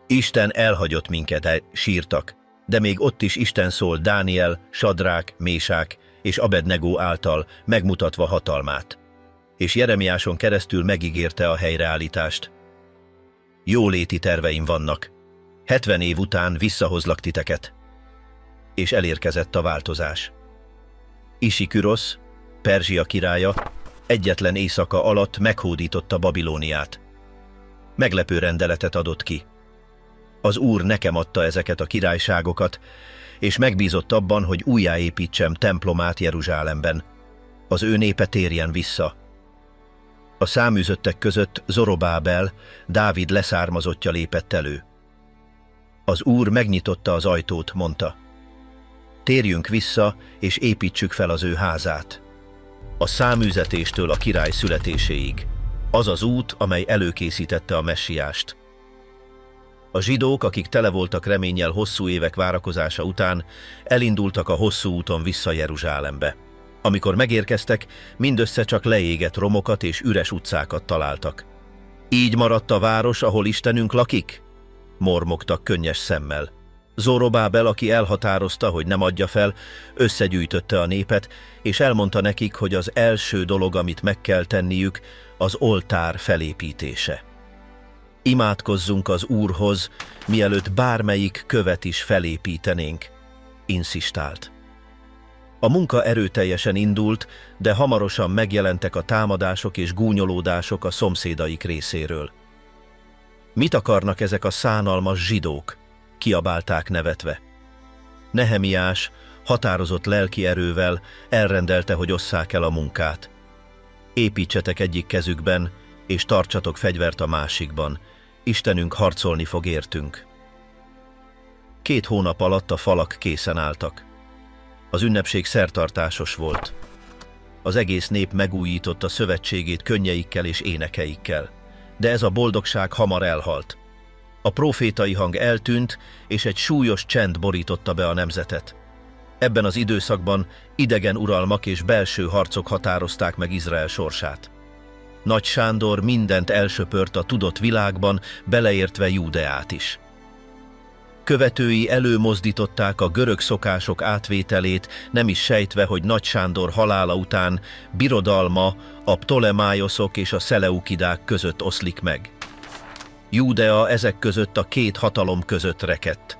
Isten elhagyott minket, sírtak. De még ott is Isten szól Dániel, Sadrák, Mésák és Abednego által, megmutatva hatalmát. És Jeremiáson keresztül megígérte a helyreállítást. Jóléti terveim vannak. 70 év után visszahozlak titeket. És elérkezett a változás. Isikürosz, Perzsia királya, egyetlen éjszaka alatt meghódította Babilóniát. Meglepő rendeletet adott ki. Az Úr nekem adta ezeket a királyságokat, és megbízott abban, hogy újjáépítsem templomát Jeruzsálemben. Az ő népe térjen vissza. A száműzöttek között Zorobábel, Dávid leszármazottja lépett elő. Az Úr megnyitotta az ajtót, mondta. Térjünk vissza, és építsük fel az ő házát. A száműzetéstől a király születéséig. Az az út, amely előkészítette a messiást. A zsidók, akik tele voltak reménnyel hosszú évek várakozása után, elindultak a hosszú úton vissza Jeruzsálembe. Amikor megérkeztek, mindössze csak leégett romokat és üres utcákat találtak. Így maradt a város, ahol Istenünk lakik? Mormogtak könnyes szemmel. Zorobábel, aki elhatározta, hogy nem adja fel, összegyűjtötte a népet, és elmondta nekik, hogy az első dolog, amit meg kell tenniük, az oltár felépítése. Imádkozzunk az Úrhoz, mielőtt bármelyik követ is felépítenénk, insistált. A munka erőteljesen indult, de hamarosan megjelentek a támadások és gúnyolódások a szomszédaik részéről. Mit akarnak ezek a szánalmas zsidók? Kiabálták nevetve. Nehemiás határozott lelki erővel elrendelte, hogy osszák el a munkát. Építsetek egyik kezükben, és tartsatok fegyvert a másikban. Istenünk harcolni fog értünk. 2 hónap alatt a falak készen álltak. Az ünnepség szertartásos volt. Az egész nép megújította szövetségét könnyeikkel és énekeikkel. De ez a boldogság hamar elhalt. A prófétai hang eltűnt, és egy súlyos csend borította be a nemzetet. Ebben az időszakban idegen uralmak és belső harcok határozták meg Izrael sorsát. Nagy Sándor mindent elsöpört a tudott világban, beleértve Júdeát is. Követői előmozdították a görög szokások átvételét, nem is sejtve, hogy Nagy Sándor halála után birodalma a Ptolemájoszok és a Szeleukidák között oszlik meg. Júdea ezek között a 2 hatalom között rekedt.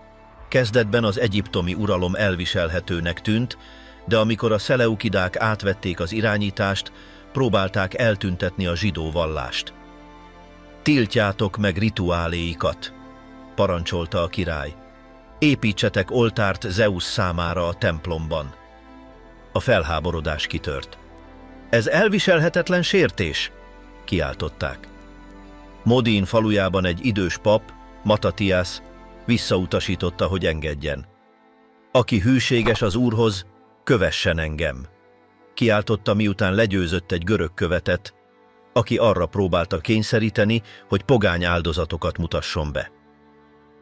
Kezdetben az egyiptomi uralom elviselhetőnek tűnt, de amikor a Szeleukidák átvették az irányítást, próbálták eltüntetni a zsidó vallást. Tiltjátok meg rituáléikat, parancsolta a király. Építsetek oltárt Zeusz számára a templomban. A felháborodás kitört. Ez elviselhetetlen sértés, kiáltották. Modin falujában egy idős pap, Matatias, visszautasította, hogy engedjen. Aki hűséges az Úrhoz, kövessen engem, kiáltotta, miután legyőzött egy görög követet, aki arra próbálta kényszeríteni, hogy pogány áldozatokat mutasson be.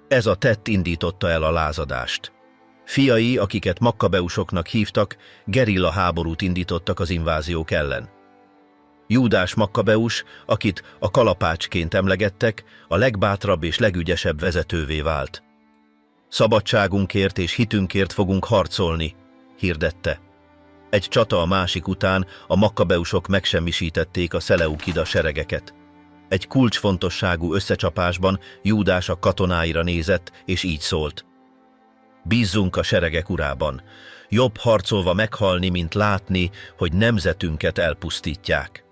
Ez a tett indította el a lázadást. Fiai, akiket makkabeusoknak hívtak, gerilla háborút indítottak az inváziók ellen. Júdás Makkabeus, akit a kalapácsként emlegettek, a legbátrabb és legügyesebb vezetővé vált. Szabadságunkért és hitünkért fogunk harcolni, hirdette. Egy csata a másik után a makkabeusok megsemmisítették a Szeleukida seregeket. Egy kulcsfontosságú összecsapásban Júdás a katonáira nézett, és így szólt. Bízzunk a seregek urában. Jobb harcolva meghalni, mint látni, hogy nemzetünket elpusztítják.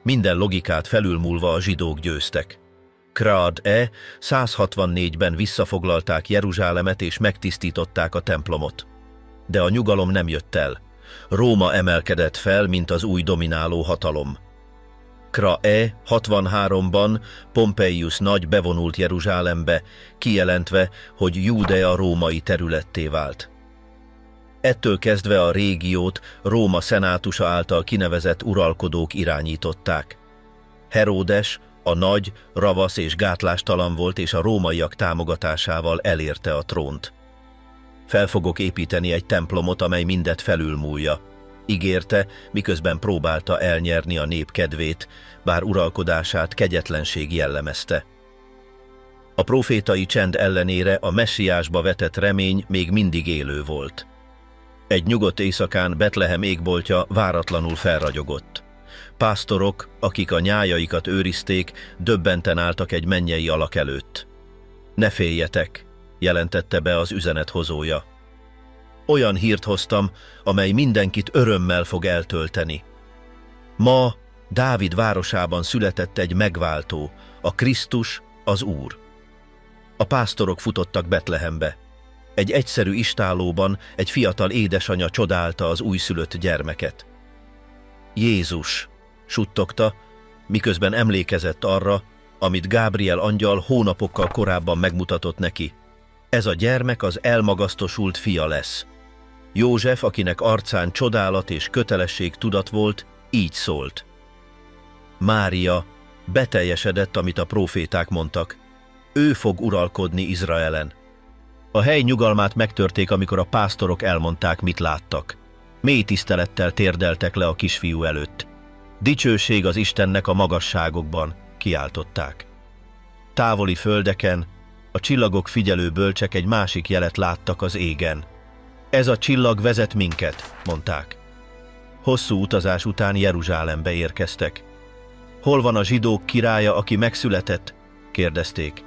Minden logikát felülmúlva a zsidók győztek. Krad-e 164-ben visszafoglalták Jeruzsálemet és megtisztították a templomot. De a nyugalom nem jött el. Róma emelkedett fel, mint az új domináló hatalom. Kra-e 63-ban Pompeius nagy bevonult Jeruzsálembe, kijelentve, hogy Júdea római területté vált. Ettől kezdve a régiót Róma szenátusa által kinevezett uralkodók irányították. Heródes a nagy, ravasz és gátlástalan volt, és a rómaiak támogatásával elérte a trónt. Fel fogok építeni egy templomot, amely mindet felülmúlja, ígérte, miközben próbálta elnyerni a nép kedvét, bár uralkodását kegyetlenség jellemezte. A prófétai csend ellenére a messiásba vetett remény még mindig élő volt. Egy nyugodt éjszakán Betlehem égboltja váratlanul felragyogott. Pásztorok, akik a nyájaikat őrizték, döbbenten álltak egy mennyei alak előtt. Ne féljetek, jelentette be az üzenet hozója. Olyan hírt hoztam, amely mindenkit örömmel fog eltölteni. Ma Dávid városában született egy megváltó, a Krisztus, az Úr. A pásztorok futottak Betlehembe. Egy egyszerű istállóban egy fiatal édesanya csodálta az újszülött gyermeket. Jézus, suttogta, miközben emlékezett arra, amit Gábriel angyal hónapokkal korábban megmutatott neki. Ez a gyermek az elmagasztosult fia lesz. József, akinek arcán csodálat és kötelesség tudat volt, így szólt. Mária, beteljesedett, amit a próféták mondtak. Ő fog uralkodni Izraelen. A hely nyugalmát megtörték, amikor a pásztorok elmondták, mit láttak. Mély tisztelettel térdeltek le a kisfiú előtt. Dicsőség az Istennek a magasságokban, kiáltották. Távoli földeken a csillagok figyelő bölcsek egy másik jelet láttak az égen. Ez a csillag vezet minket, mondták. Hosszú utazás után Jeruzsálembe érkeztek. Hol van a zsidók királya, aki megszületett? Kérdezték.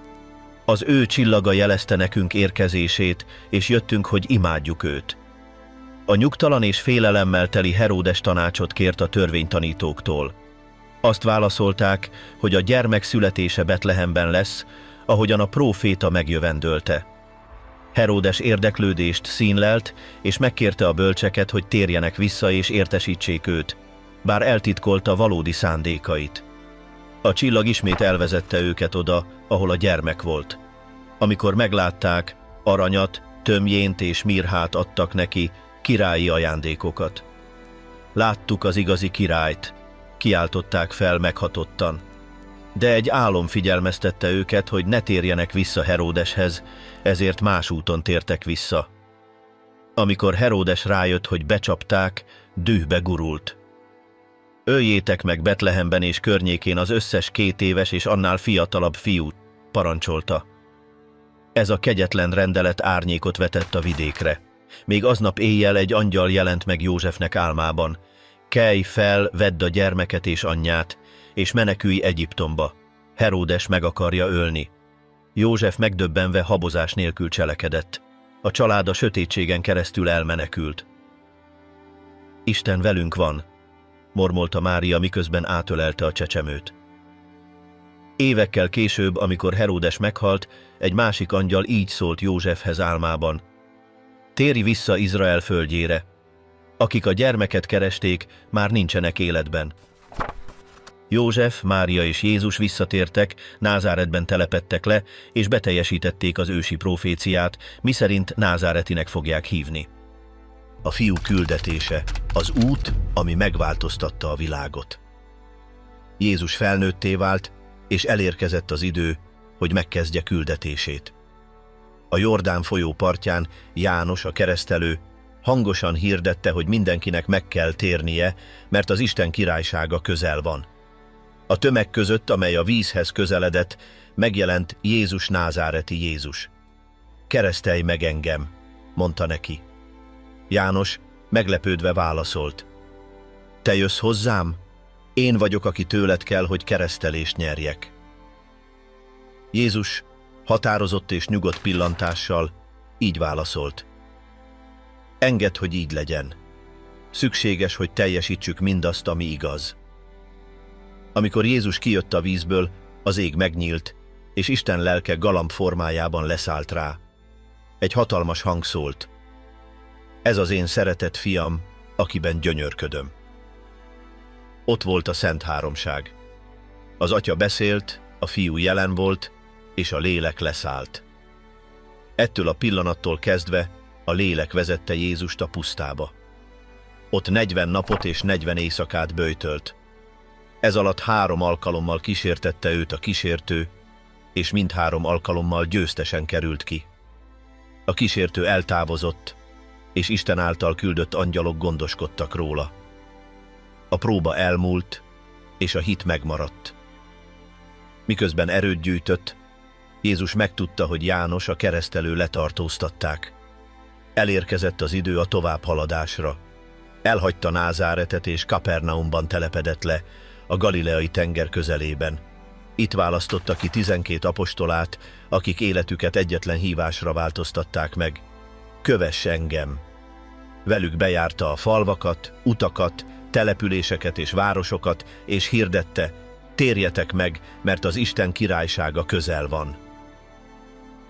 Az ő csillaga jelezte nekünk érkezését, és jöttünk, hogy imádjuk őt. A nyugtalan és félelemmel teli Heródes tanácsot kért a törvénytanítóktól. Azt válaszolták, hogy a gyermek születése Betlehemben lesz, ahogyan a próféta megjövendölte. Heródes érdeklődést színlelt, és megkérte a bölcseket, hogy térjenek vissza és értesítsék őt, bár eltitkolta valódi szándékait. A csillag ismét elvezette őket oda, ahol a gyermek volt. Amikor meglátták, aranyat, tömjént és mirhát adtak neki, királyi ajándékokat. Láttuk az igazi királyt, kiáltották fel meghatottan. De egy álom figyelmeztette őket, hogy ne térjenek vissza Heródeshez, ezért más úton tértek vissza. Amikor Heródes rájött, hogy becsapták, dühbe gurult. Öljétek meg Betlehemben és környékén az összes 2 éves és annál fiatalabb fiút, parancsolta. Ez a kegyetlen rendelet árnyékot vetett a vidékre. Még aznap éjjel egy angyal jelent meg Józsefnek álmában. Kelj fel, vedd a gyermeket és anyját, és menekülj Egyiptomba. Heródes meg akarja ölni. József megdöbbenve habozás nélkül cselekedett. A család a sötétségen keresztül elmenekült. Isten velünk van, mormolta Mária, miközben átölelte a csecsemőt. Évekkel később, amikor Heródes meghalt, egy másik angyal így szólt Józsefhez álmában. Térj vissza Izrael földjére. Akik a gyermeket keresték, már nincsenek életben. József, Mária és Jézus visszatértek, Názáretben telepedtek le, és beteljesítették az ősi proféciát, miszerint názáretinek fogják hívni. A fiú küldetése, az út, ami megváltoztatta a világot. Jézus felnőtté vált, és elérkezett az idő, hogy megkezdje küldetését. A Jordán folyó partján János, a keresztelő, hangosan hirdette, hogy mindenkinek meg kell térnie, mert az Isten királysága közel van. A tömeg között, amely a vízhez közeledett, megjelent Jézus, názáreti Jézus. Keresztelj meg engem, mondta neki. János meglepődve válaszolt. Te jössz hozzám? Én vagyok, aki tőled kell, hogy keresztelést nyerjek. Jézus határozott és nyugodt pillantással így válaszolt. Engedd, hogy így legyen. Szükséges, hogy teljesítsük mindazt, ami igaz. Amikor Jézus kijött a vízből, az ég megnyílt, és Isten lelke galamb formájában leszállt rá. Egy hatalmas hang szólt. Ez az én szeretett fiam, akiben gyönyörködöm. Ott volt a Szent Háromság. Az Atya beszélt, a Fiú jelen volt, és a Lélek leszállt. Ettől a pillanattól kezdve a Lélek vezette Jézust a pusztába. Ott 40 napot és 40 éjszakát böjtölt. Ez alatt 3 alkalommal kísértette őt a kísértő, és mindhárom alkalommal győztesen került ki. A kísértő eltávozott, és Isten által küldött angyalok gondoskodtak róla. A próba elmúlt, és a hit megmaradt. Miközben erőt gyűjtött, Jézus megtudta, hogy János, a keresztelő, letartóztatták. Elérkezett az idő a továbbhaladásra. Elhagyta Názáretet és Kapernaumban telepedett le, a Galileai tenger közelében. Itt választotta ki 12 apostolát, akik életüket egyetlen hívásra változtatták meg. Kövess engem! Velük bejárta a falvakat, utakat, településeket és városokat, és hirdette: térjetek meg, mert az Isten királysága közel van.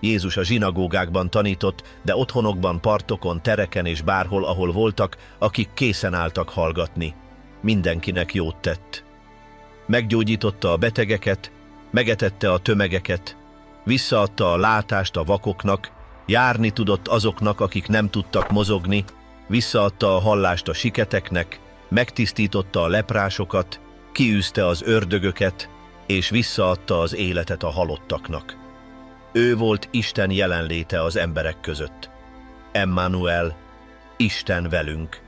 Jézus a zsinagógákban tanított, de otthonokban, partokon, tereken és bárhol, ahol voltak, akik készen álltak hallgatni. Mindenkinek jót tett. Meggyógyította a betegeket, megetette a tömegeket, visszaadta a látást a vakoknak, járni tudott azoknak, akik nem tudtak mozogni, visszaadta a hallást a siketeknek, megtisztította a leprásokat, kiűzte az ördögöket, és visszaadta az életet a halottaknak. Ő volt Isten jelenléte az emberek között. Emmanuel, Isten velünk.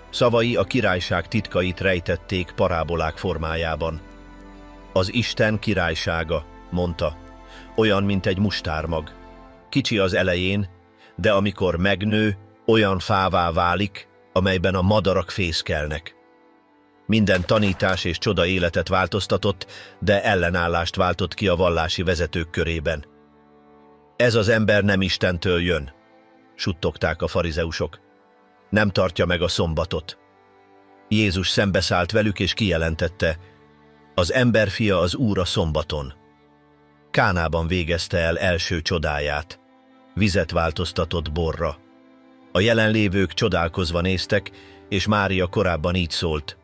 Szavai a királyság titkait rejtették parábolák formájában. Az Isten királysága, mondta, olyan, mint egy mustármag. Kicsi az elején, de amikor megnő, olyan fává válik, amelyben a madarak fészkelnek. Minden tanítás és csoda életet változtatott, de ellenállást váltott ki a vallási vezetők körében. Ez az ember nem Istentől jön, suttogták a farizeusok. Nem tartja meg a szombatot. Jézus szembeszállt velük és kijelentette: az emberfia az Úr a szombaton. Kánában végezte el első csodáját. Vizet változtatott borra. A jelenlévők csodálkozva néztek, és Mária korábban így szólt: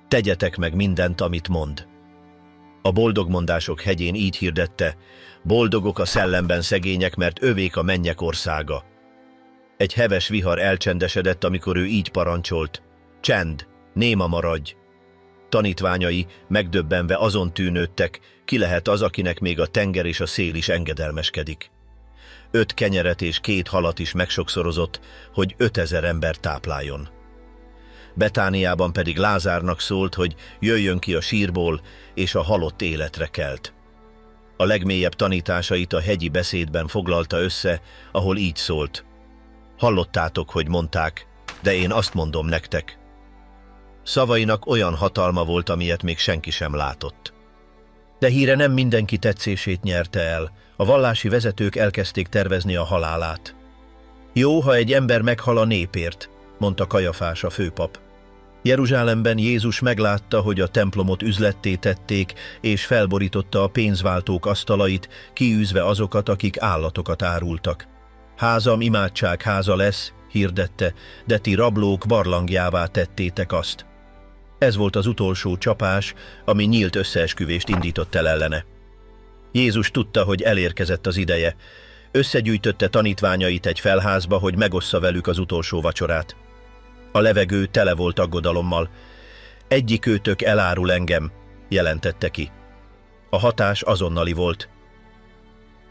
tegyetek meg mindent, amit mond. A boldogmondások hegyén így hirdette: boldogok a szellemben szegények, mert övék a mennyek országa. Egy heves vihar elcsendesedett, amikor ő így parancsolt: csend, néma maradj! Tanítványai megdöbbenve azon tűnődtek, ki lehet az, akinek még a tenger és a szél is engedelmeskedik. 5 kenyeret és 2 halat is megsokszorozott, hogy 5000 ember tápláljon. Betániában pedig Lázárnak szólt, hogy jöjjön ki a sírból, és a halott életre kelt. A legmélyebb tanításait a hegyi beszédben foglalta össze, ahol így szólt: hallottátok, hogy mondták, de én azt mondom nektek. Szavainak olyan hatalma volt, amilyet még senki sem látott. De híre nem mindenki tetszését nyerte el. A vallási vezetők elkezdték tervezni a halálát. Jó, ha egy ember meghal a népért, mondta Kajafás, a főpap. Jeruzsálemben Jézus meglátta, hogy a templomot üzletté tették, és felborította a pénzváltók asztalait, kiűzve azokat, akik állatokat árultak. Házam imádság háza lesz, hirdette, de ti rablók barlangjává tettétek azt. Ez volt az utolsó csapás, ami nyílt összeesküvést indított el ellene. Jézus tudta, hogy elérkezett az ideje. Összegyűjtötte tanítványait egy felházba, hogy megossza velük az utolsó vacsorát. A levegő tele volt aggodalommal. Egyikőtök elárul engem, jelentette ki. A hatás azonnali volt.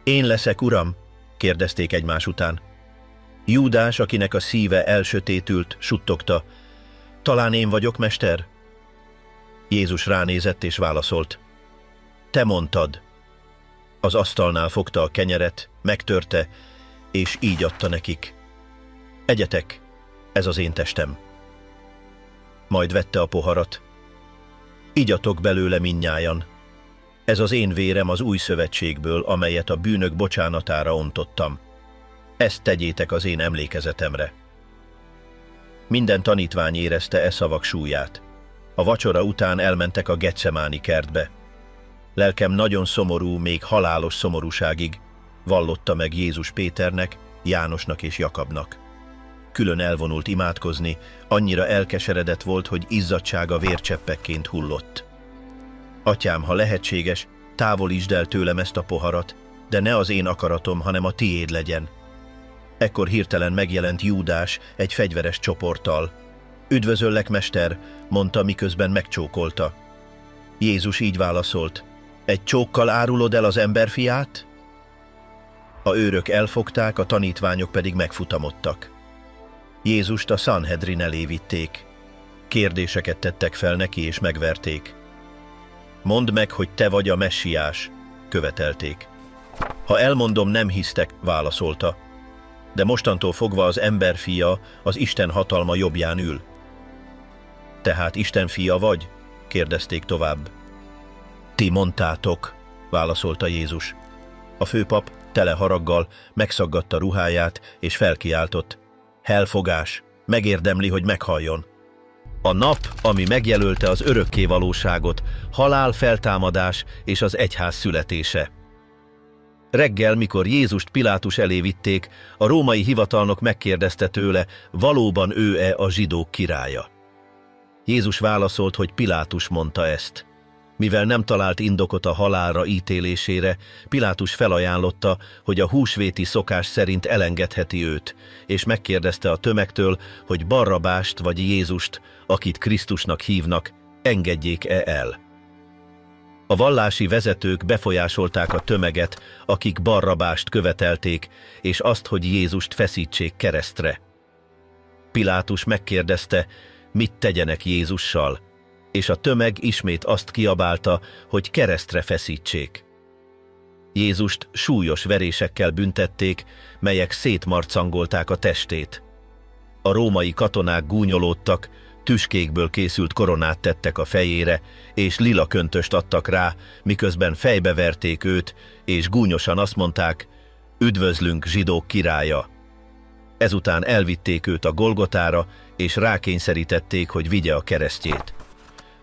Én leszek, uram? Kérdezték egymás után. Júdás, akinek a szíve elsötétült, suttogta: talán én vagyok, mester? Jézus ránézett és válaszolt: te mondtad. Az asztalnál fogta a kenyeret, megtörte, és így adta nekik. Egyetek, ez az én testem. Majd vette a poharat. Igyatok belőle mindnyájan. Ez az én vérem az új szövetségből, amelyet a bűnök bocsánatára ontottam. Ezt tegyétek az én emlékezetemre. Minden tanítvány érezte e szavak súlyát. A vacsora után elmentek a Getsemáni kertbe. Lelkem nagyon szomorú, még halálos szomorúságig, vallotta meg Jézus Péternek, Jánosnak és Jakabnak. Külön elvonult imádkozni, annyira elkeseredett volt, hogy izzadtsága vércseppekként hullott. Atyám, ha lehetséges, távolítsd el tőlem ezt a poharat, de ne az én akaratom, hanem a tiéd legyen. Ekkor hirtelen megjelent Júdás egy fegyveres csoporttal. Üdvözöllek, mester, mondta, miközben megcsókolta. Jézus így válaszolt: egy csókkal árulod el az emberfiát? A őrök elfogták, a tanítványok pedig megfutamodtak. Jézust a Sanhedrin elé vitték. Kérdéseket tettek fel neki és megverték. Mondd meg, hogy te vagy a messiás, követelték. Ha elmondom, nem hisztek, válaszolta. De mostantól fogva az ember fia az Isten hatalma jobbján ül. Tehát Isten fia vagy? Kérdezték tovább. Ti mondtátok, válaszolta Jézus. A főpap tele haraggal megszaggatta ruháját, és felkiáltott. Helfogás, megérdemli, hogy meghalljon. A nap, ami megjelölte az örökké valóságot, halál, feltámadás és az egyház születése. Reggel, mikor Jézust Pilátus elé vitték, a római hivatalnok megkérdezte tőle, valóban ő-e a zsidók királya. Jézus válaszolt, hogy Pilátus mondta ezt. Mivel nem talált indokot a halálra ítélésére, Pilátus felajánlotta, hogy a húsvéti szokás szerint elengedheti őt, és megkérdezte a tömegtől, hogy Barrabást vagy Jézust, akit Krisztusnak hívnak, engedjék-e el. A vallási vezetők befolyásolták a tömeget, akik Barrabást követelték, és azt, hogy Jézust feszítsék keresztre. Pilátus megkérdezte, mit tegyenek Jézussal, és a tömeg ismét azt kiabálta, hogy keresztre feszítsék. Jézust súlyos verésekkel büntették, melyek szétmarcangolták a testét. A római katonák gúnyolódtak, tüskékből készült koronát tettek a fejére, és lila köntöst adtak rá, miközben fejbeverték őt, és gúnyosan azt mondták, üdvözlünk, zsidók királya! Ezután elvitték őt a Golgotára, és rákényszerítették, hogy vigye a keresztjét.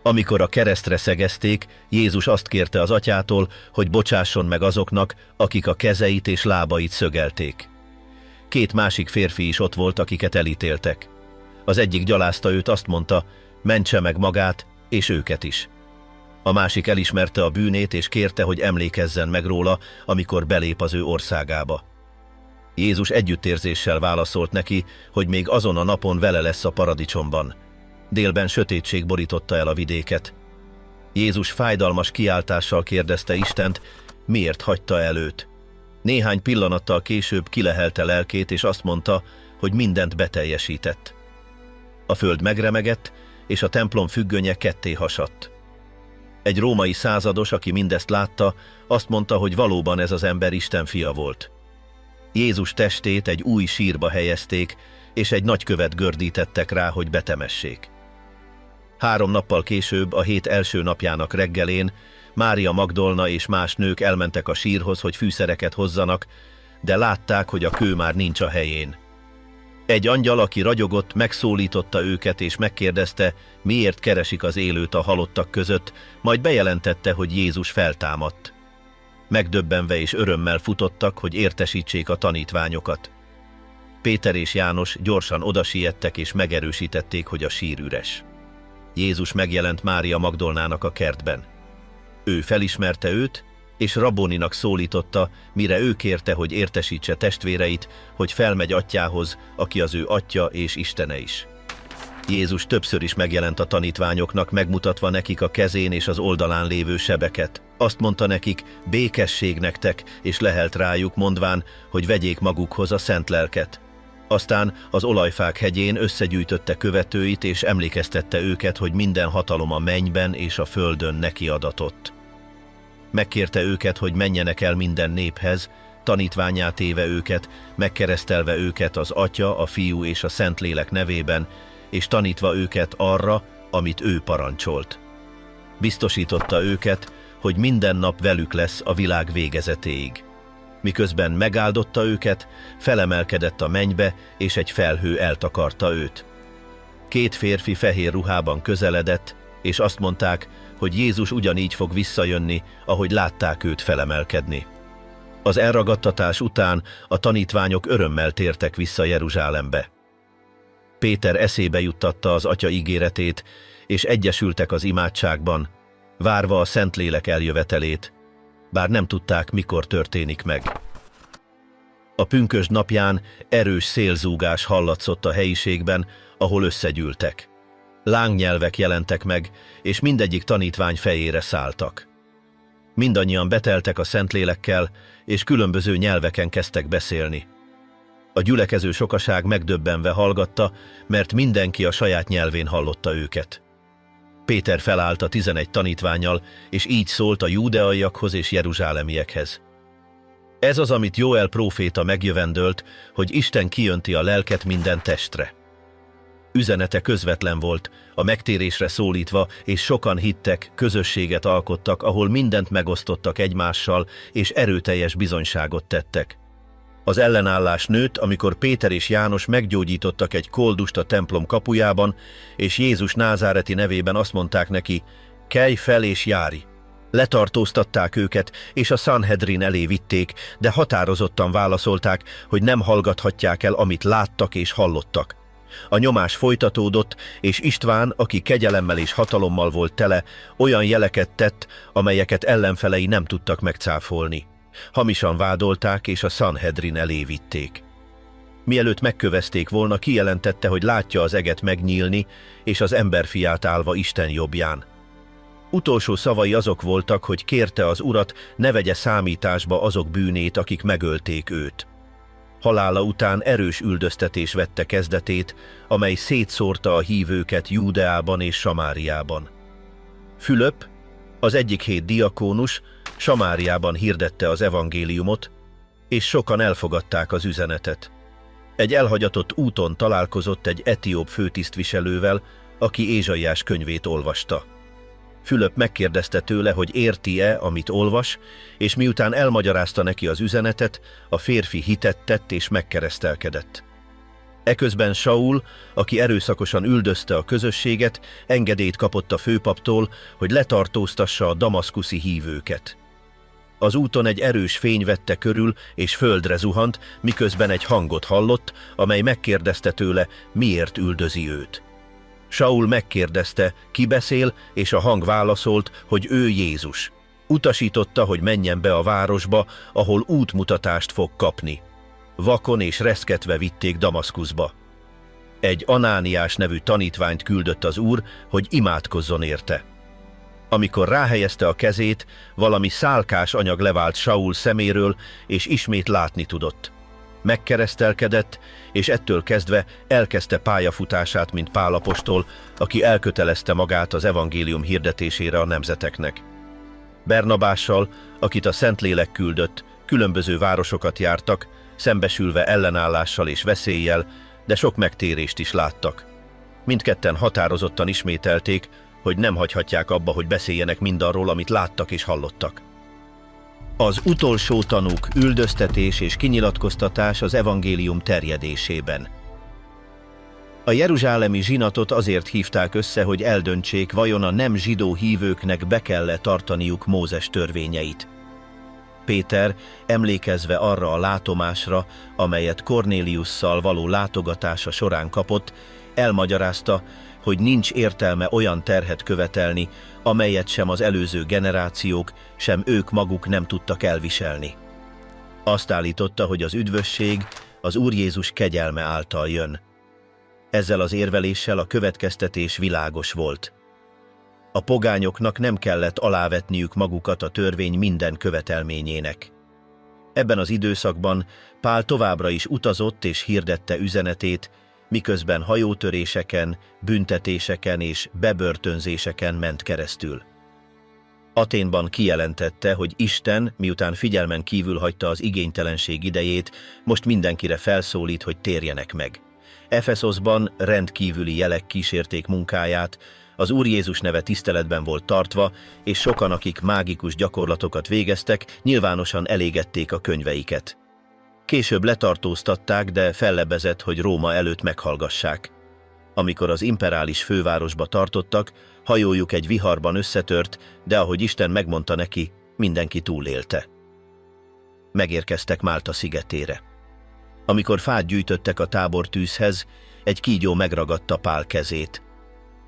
Amikor a keresztre szegezték, Jézus azt kérte az atyától, hogy bocsásson meg azoknak, akik a kezeit és lábait szögelték. Két másik férfi is ott volt, akiket elítéltek. Az egyik gyalázta őt, azt mondta, mentse meg magát, és őket is. A másik elismerte a bűnét, és kérte, hogy emlékezzen meg róla, amikor belép az ő országába. Jézus együttérzéssel válaszolt neki, hogy még azon a napon vele lesz a paradicsomban. Délben sötétség borította el a vidéket. Jézus fájdalmas kiáltással kérdezte Istent, miért hagyta el őt. Néhány pillanattal később kilehelte lelkét, és azt mondta, hogy mindent beteljesített. A föld megremegett, és a templom függönye ketté hasadt. Egy római százados, aki mindezt látta, azt mondta, hogy valóban ez az ember Isten fia volt. Jézus testét egy új sírba helyezték, és egy nagykövet gördítettek rá, hogy betemessék. 3 nappal később, a hét első napjának reggelén Mária Magdolna és más nők elmentek a sírhoz, hogy fűszereket hozzanak, de látták, hogy a kő már nincs a helyén. Egy angyal, aki ragyogott, megszólította őket, és megkérdezte, miért keresik az élőt a halottak között, majd bejelentette, hogy Jézus feltámadt. Megdöbbenve és örömmel futottak, hogy értesítsék a tanítványokat. Péter és János gyorsan odasiettek, és megerősítették, hogy a sír üres. Jézus megjelent Mária Magdolnának a kertben. Ő felismerte őt, és Rabboninak szólította, mire ő kérte, hogy értesítse testvéreit, hogy felmegy atyához, aki az ő atya és Istene is. Jézus többször is megjelent a tanítványoknak, megmutatva nekik a kezén és az oldalán lévő sebeket. Azt mondta nekik, békesség nektek, és lehelt rájuk, mondván, hogy vegyék magukhoz a szent lelket. Aztán az Olajfák hegyén összegyűjtötte követőit, és emlékeztette őket, hogy minden hatalom a mennyben és a földön neki adatott. Megkérte őket, hogy menjenek el minden néphez, tanítvánnyá téve őket, megkeresztelve őket az Atya, a Fiú és a Szentlélek nevében, és tanítva őket arra, amit ő parancsolt. Biztosította őket, hogy minden nap velük lesz a világ végezetéig. Miközben megáldotta őket, felemelkedett a mennybe, és egy felhő eltakarta őt. 2 férfi fehér ruhában közeledett, és azt mondták, hogy Jézus ugyanígy fog visszajönni, ahogy látták őt felemelkedni. Az elragadtatás után a tanítványok örömmel tértek vissza Jeruzsálembe. Péter eszébe juttatta az Atya ígéretét, és egyesültek az imádságban, várva a Szentlélek eljövetelét, bár nem tudták, mikor történik meg. A pünkösd napján erős szélzúgás hallatszott a helyiségben, ahol összegyűltek. Lángnyelvek jelentek meg, és mindegyik tanítvány fejére szálltak. Mindannyian beteltek a Szentlélekkel, és különböző nyelveken kezdtek beszélni. A gyülekező sokaság megdöbbenve hallgatta, mert mindenki a saját nyelvén hallotta őket. Péter felállt a 11 tanítvánnyal, és így szólt a júdeaiakhoz és jeruzsálemiekhez. Ez az, amit Jóel próféta megjövendölt, hogy Isten kijönti a lelket minden testre. Üzenete közvetlen volt, a megtérésre szólítva, és sokan hittek, közösséget alkottak, ahol mindent megosztottak egymással, és erőteljes bizonyságot tettek. Az ellenállás nőtt, amikor Péter és János meggyógyítottak egy koldust a templom kapujában, és Jézus názáreti nevében azt mondták neki, kelj fel és járj! Letartóztatták őket, és a Sanhedrin elé vitték, de határozottan válaszolták, hogy nem hallgathatják el, amit láttak és hallottak. A nyomás folytatódott, és István, aki kegyelemmel és hatalommal volt tele, olyan jeleket tett, amelyeket ellenfelei nem tudtak megcáfolni. Hamisan vádolták, és a Sanhedrin elé vitték. Mielőtt megkövezték volna, kijelentette, hogy látja az eget megnyílni, és az emberfiát állva Isten jobbján. Utolsó szavai azok voltak, hogy kérte az Urat, ne vegye számításba azok bűnét, akik megölték őt. Halála után erős üldöztetés vette kezdetét, amely szétszórta a hívőket Júdeában és Samáriában. Fülöp, az egyik 7 diakónus, Samáriában hirdette az evangéliumot, és sokan elfogadták az üzenetet. Egy elhagyatott úton találkozott egy etióp főtisztviselővel, aki Ézsaiás könyvét olvasta. Fülöp megkérdezte tőle, hogy érti-e, amit olvas, és miután elmagyarázta neki az üzenetet, a férfi hitet tett és megkeresztelkedett. Eközben Saul, aki erőszakosan üldözte a közösséget, engedélyt kapott a főpaptól, hogy letartóztassa a damaszkuszi hívőket. Az úton egy erős fény vette körül, és földre zuhant, miközben egy hangot hallott, amely megkérdezte tőle, miért üldözi őt. Saul megkérdezte, ki beszél, és a hang válaszolt, hogy ő Jézus. Utasította, hogy menjen be a városba, ahol útmutatást fog kapni. Vakon és reszketve vitték Damaszkuszba. Egy Anániás nevű tanítványt küldött az Úr, hogy imádkozzon érte. Amikor ráhelyezte a kezét, valami szálkás anyag levált Saul szeméről, és ismét látni tudott. Megkeresztelkedett, és ettől kezdve elkezdte pályafutását, mint Pál apostol, aki elkötelezte magát az evangélium hirdetésére a nemzeteknek. Barnabással, akit a Szentlélek küldött, különböző városokat jártak, szembesülve ellenállással és veszéllyel, de sok megtérést is láttak. Mindketten határozottan ismételték, hogy nem hagyhatják abba, hogy beszéljenek mindarról, amit láttak és hallottak. Az utolsó tanúk, üldöztetés és kinyilatkoztatás az evangélium terjedésében. A jeruzsálemi zsinatot azért hívták össze, hogy eldöntsék, vajon a nem zsidó hívőknek be kell-e tartaniuk Mózes törvényeit. Péter, emlékezve arra a látomásra, amelyet Kornéliusszal való látogatása során kapott, elmagyarázta, hogy nincs értelme olyan terhet követelni, amelyet sem az előző generációk, sem ők maguk nem tudtak elviselni. Azt állította, hogy az üdvösség az Úr Jézus kegyelme által jön. Ezzel az érveléssel a következtetés világos volt. A pogányoknak nem kellett alávetniük magukat a törvény minden követelményének. Ebben az időszakban Pál továbbra is utazott és hirdette üzenetét, miközben hajótöréseken, büntetéseken és bebörtönzéseken ment keresztül. Aténban kijelentette, hogy Isten, miután figyelmen kívül hagyta az igénytelenség idejét, most mindenkire felszólít, hogy térjenek meg. Efeszoszban rendkívüli jelek kísérték munkáját, az Úr Jézus neve tiszteletben volt tartva, és sokan, akik mágikus gyakorlatokat végeztek, nyilvánosan elégették a könyveiket. Később letartóztatták, de fellebezett, hogy Róma előtt meghallgassák. Amikor az imperális fővárosba tartottak, hajójuk egy viharban összetört, de ahogy Isten megmondta neki, mindenki túlélte. Megérkeztek Málta szigetére. Amikor fát gyűjtöttek a tábortűzhez, egy kígyó megragadta Pál kezét.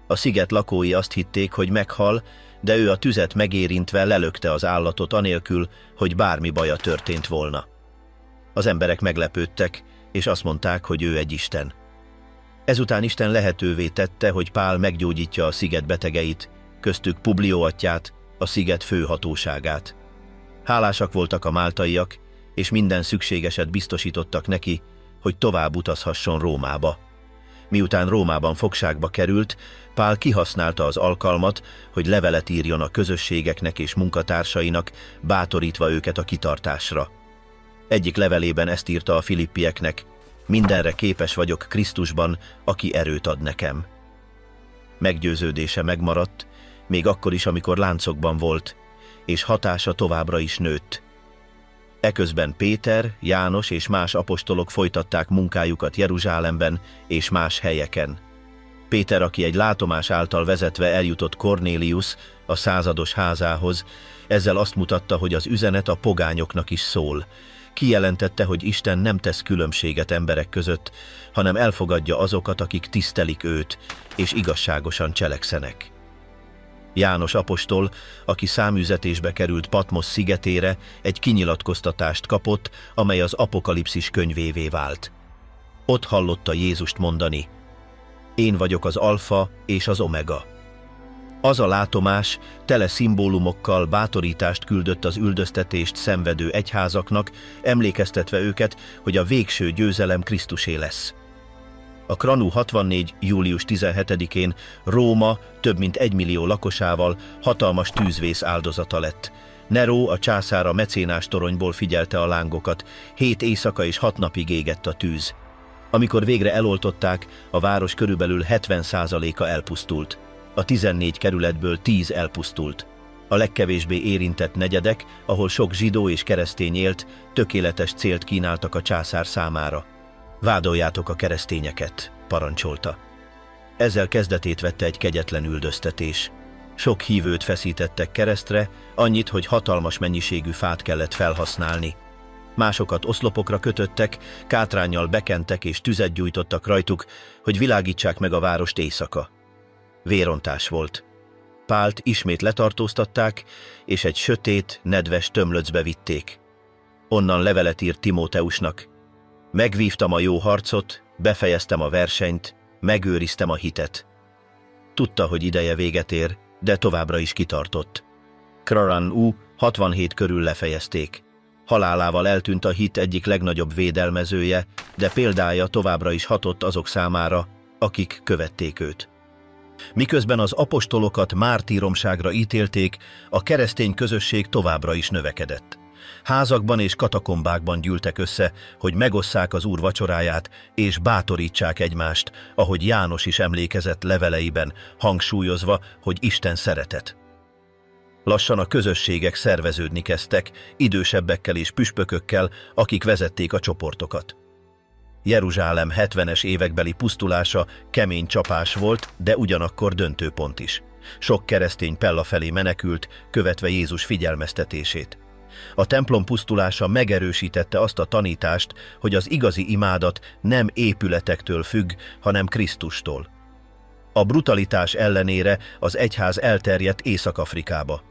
A sziget lakói azt hitték, hogy meghal, de ő a tüzet megérintve lelökte az állatot anélkül, hogy bármi baja történt volna. Az emberek meglepődtek, és azt mondták, hogy ő egy isten. Ezután Isten lehetővé tette, hogy Pál meggyógyítja a sziget betegeit, köztük Publió atyját, a sziget főhatóságát. Hálásak voltak a máltaiak, és minden szükségeset biztosítottak neki, hogy tovább utazhasson Rómába. Miután Rómában fogságba került, Pál kihasználta az alkalmat, hogy levelet írjon a közösségeknek és munkatársainak, bátorítva őket a kitartásra. Egyik levelében ezt írta a filippieknek: mindenre képes vagyok Krisztusban, aki erőt ad nekem. Meggyőződése megmaradt, még akkor is, amikor láncokban volt, és hatása továbbra is nőtt. Eközben Péter, János és más apostolok folytatták munkájukat Jeruzsálemben és más helyeken. Péter, aki egy látomás által vezetve eljutott Kornélius, a százados házához, ezzel azt mutatta, hogy az üzenet a pogányoknak is szól. Kijelentette, hogy Isten nem tesz különbséget emberek között, hanem elfogadja azokat, akik tisztelik őt, és igazságosan cselekszenek. János apostol, aki száműzetésbe került Patmos szigetére, egy kinyilatkoztatást kapott, amely az Apokalipszis könyvévé vált. Ott hallotta Jézust mondani: én vagyok az alfa és az omega. Az a látomás tele szimbólumokkal bátorítást küldött az üldöztetést szenvedő egyházaknak, emlékeztetve őket, hogy a végső győzelem Krisztusé lesz. A Kranu 64. július 17-én Róma több mint 1 millió lakosával hatalmas tűzvész áldozata lett. Neró, a császár, a mecénás toronyból figyelte a lángokat, 7 éjszaka és 6 napig égett a tűz. Amikor végre eloltották, a város körülbelül 70%-a elpusztult. A 14 kerületből 10 elpusztult. A legkevésbé érintett negyedek, ahol sok zsidó és keresztény élt, tökéletes célt kínáltak a császár számára. Vádoljátok a keresztényeket, parancsolta. Ezzel kezdetét vette egy kegyetlen üldöztetés. Sok hívőt feszítettek keresztre, annyit, hogy hatalmas mennyiségű fát kellett felhasználni. Másokat oszlopokra kötöttek, kátránnyal bekentek és tüzet gyújtottak rajtuk, hogy világítsák meg a várost éjszaka. Vérontás volt. Pált ismét letartóztatták, és egy sötét, nedves tömlöcbe vitték. Onnan levelet írt Timóteusnak: megvívtam a jó harcot, befejeztem a versenyt, megőriztem a hitet. Tudta, hogy ideje véget ér, de továbbra is kitartott. Kraran 67 körül lefejezték. Halálával eltűnt a hit egyik legnagyobb védelmezője, de példája továbbra is hatott azok számára, akik követték őt. Miközben az apostolokat mártíromságra ítélték, a keresztény közösség továbbra is növekedett. Házakban és katakombákban gyűltek össze, hogy megosszák az Úr vacsoráját, és bátorítsák egymást, ahogy János is emlékezett leveleiben, hangsúlyozva, hogy Isten szeretet. Lassan a közösségek szerveződni kezdtek, idősebbekkel és püspökökkel, akik vezették a csoportokat. Jeruzsálem 70-es évekbeli pusztulása kemény csapás volt, de ugyanakkor döntőpont is. Sok keresztény Pella felé menekült, követve Jézus figyelmeztetését. A templom pusztulása megerősítette azt a tanítást, hogy az igazi imádat nem épületektől függ, hanem Krisztustól. A brutalitás ellenére az egyház elterjedt Észak-Afrikába.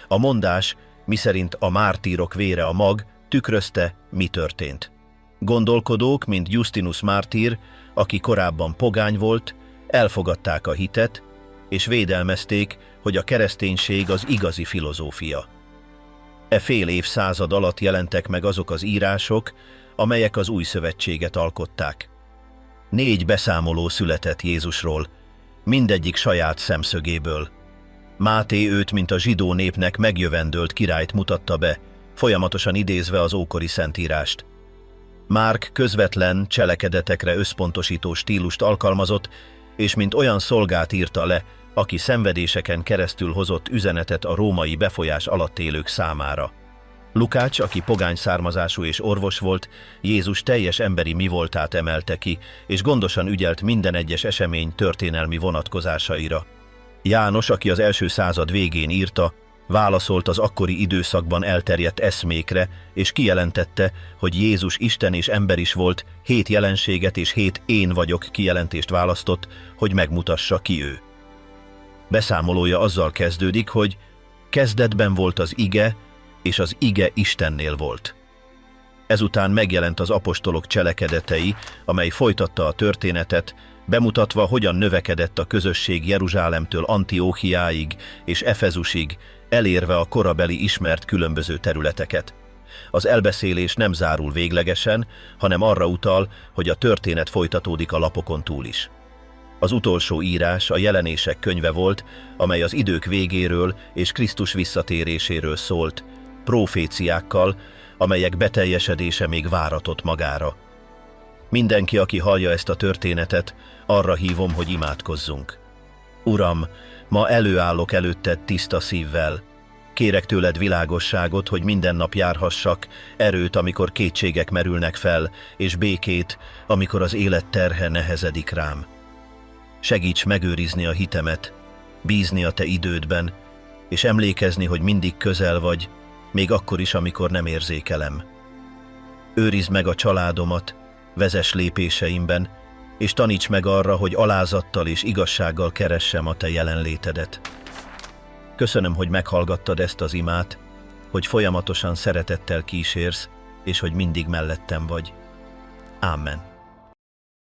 A mondás, miszerint a mártírok vére a mag, tükrözte, mi történt. Gondolkodók, mint Justinus mártír, aki korábban pogány volt, elfogadták a hitet, és védelmezték, hogy a kereszténység az igazi filozófia. E fél évszázad alatt jelentek meg azok az írások, amelyek az új szövetséget alkották. 4 beszámoló született Jézusról, mindegyik saját szemszögéből. Máté őt, mint a zsidó népnek megjövendölt királyt mutatta be, folyamatosan idézve az ókori szentírást. Márk közvetlen, cselekedetekre összpontosító stílust alkalmazott, és mint olyan szolgát írta le, aki szenvedéseken keresztül hozott üzenetet a római befolyás alatt élők számára. Lukács, aki pogány származású és orvos volt, Jézus teljes emberi mivoltát emelte ki, és gondosan ügyelt minden egyes esemény történelmi vonatkozásaira. János, aki az első század végén írta, válaszolt az akkori időszakban elterjedt eszmékre, és kijelentette, hogy Jézus Isten és ember is volt, 7 jelenséget és 7 én vagyok kijelentést választott, hogy megmutassa, ki ő. Beszámolója azzal kezdődik, hogy kezdetben volt az ige, és az ige Istennél volt. Ezután megjelent az apostolok cselekedetei, amely folytatta a történetet, bemutatva, hogyan növekedett a közösség Jeruzsálemtől Antióchiáig és Efezusig, elérve a korabeli ismert különböző területeket. Az elbeszélés nem zárul véglegesen, hanem arra utal, hogy a történet folytatódik a lapokon túl is. Az utolsó írás a Jelenések könyve volt, amely az idők végéről és Krisztus visszatéréséről szólt, proféciákkal, amelyek beteljesedése még váratott magára. Mindenki, aki hallja ezt a történetet, arra hívom, hogy imádkozzunk. Uram, ma előállok előtted tiszta szívvel. Kérek tőled világosságot, hogy minden nap járhassak, erőt, amikor kétségek merülnek fel, és békét, amikor az élet terhe nehezedik rám. Segíts megőrizni a hitemet, bízni a te idődben, és emlékezni, hogy mindig közel vagy, még akkor is, amikor nem érzékelem. Őrizd meg a családomat, vezess lépéseimben, és taníts meg arra, hogy alázattal és igazsággal keressem a te jelenlétedet. Köszönöm, hogy meghallgattad ezt az imát, hogy folyamatosan szeretettel kísérsz, és hogy mindig mellettem vagy. Ámen.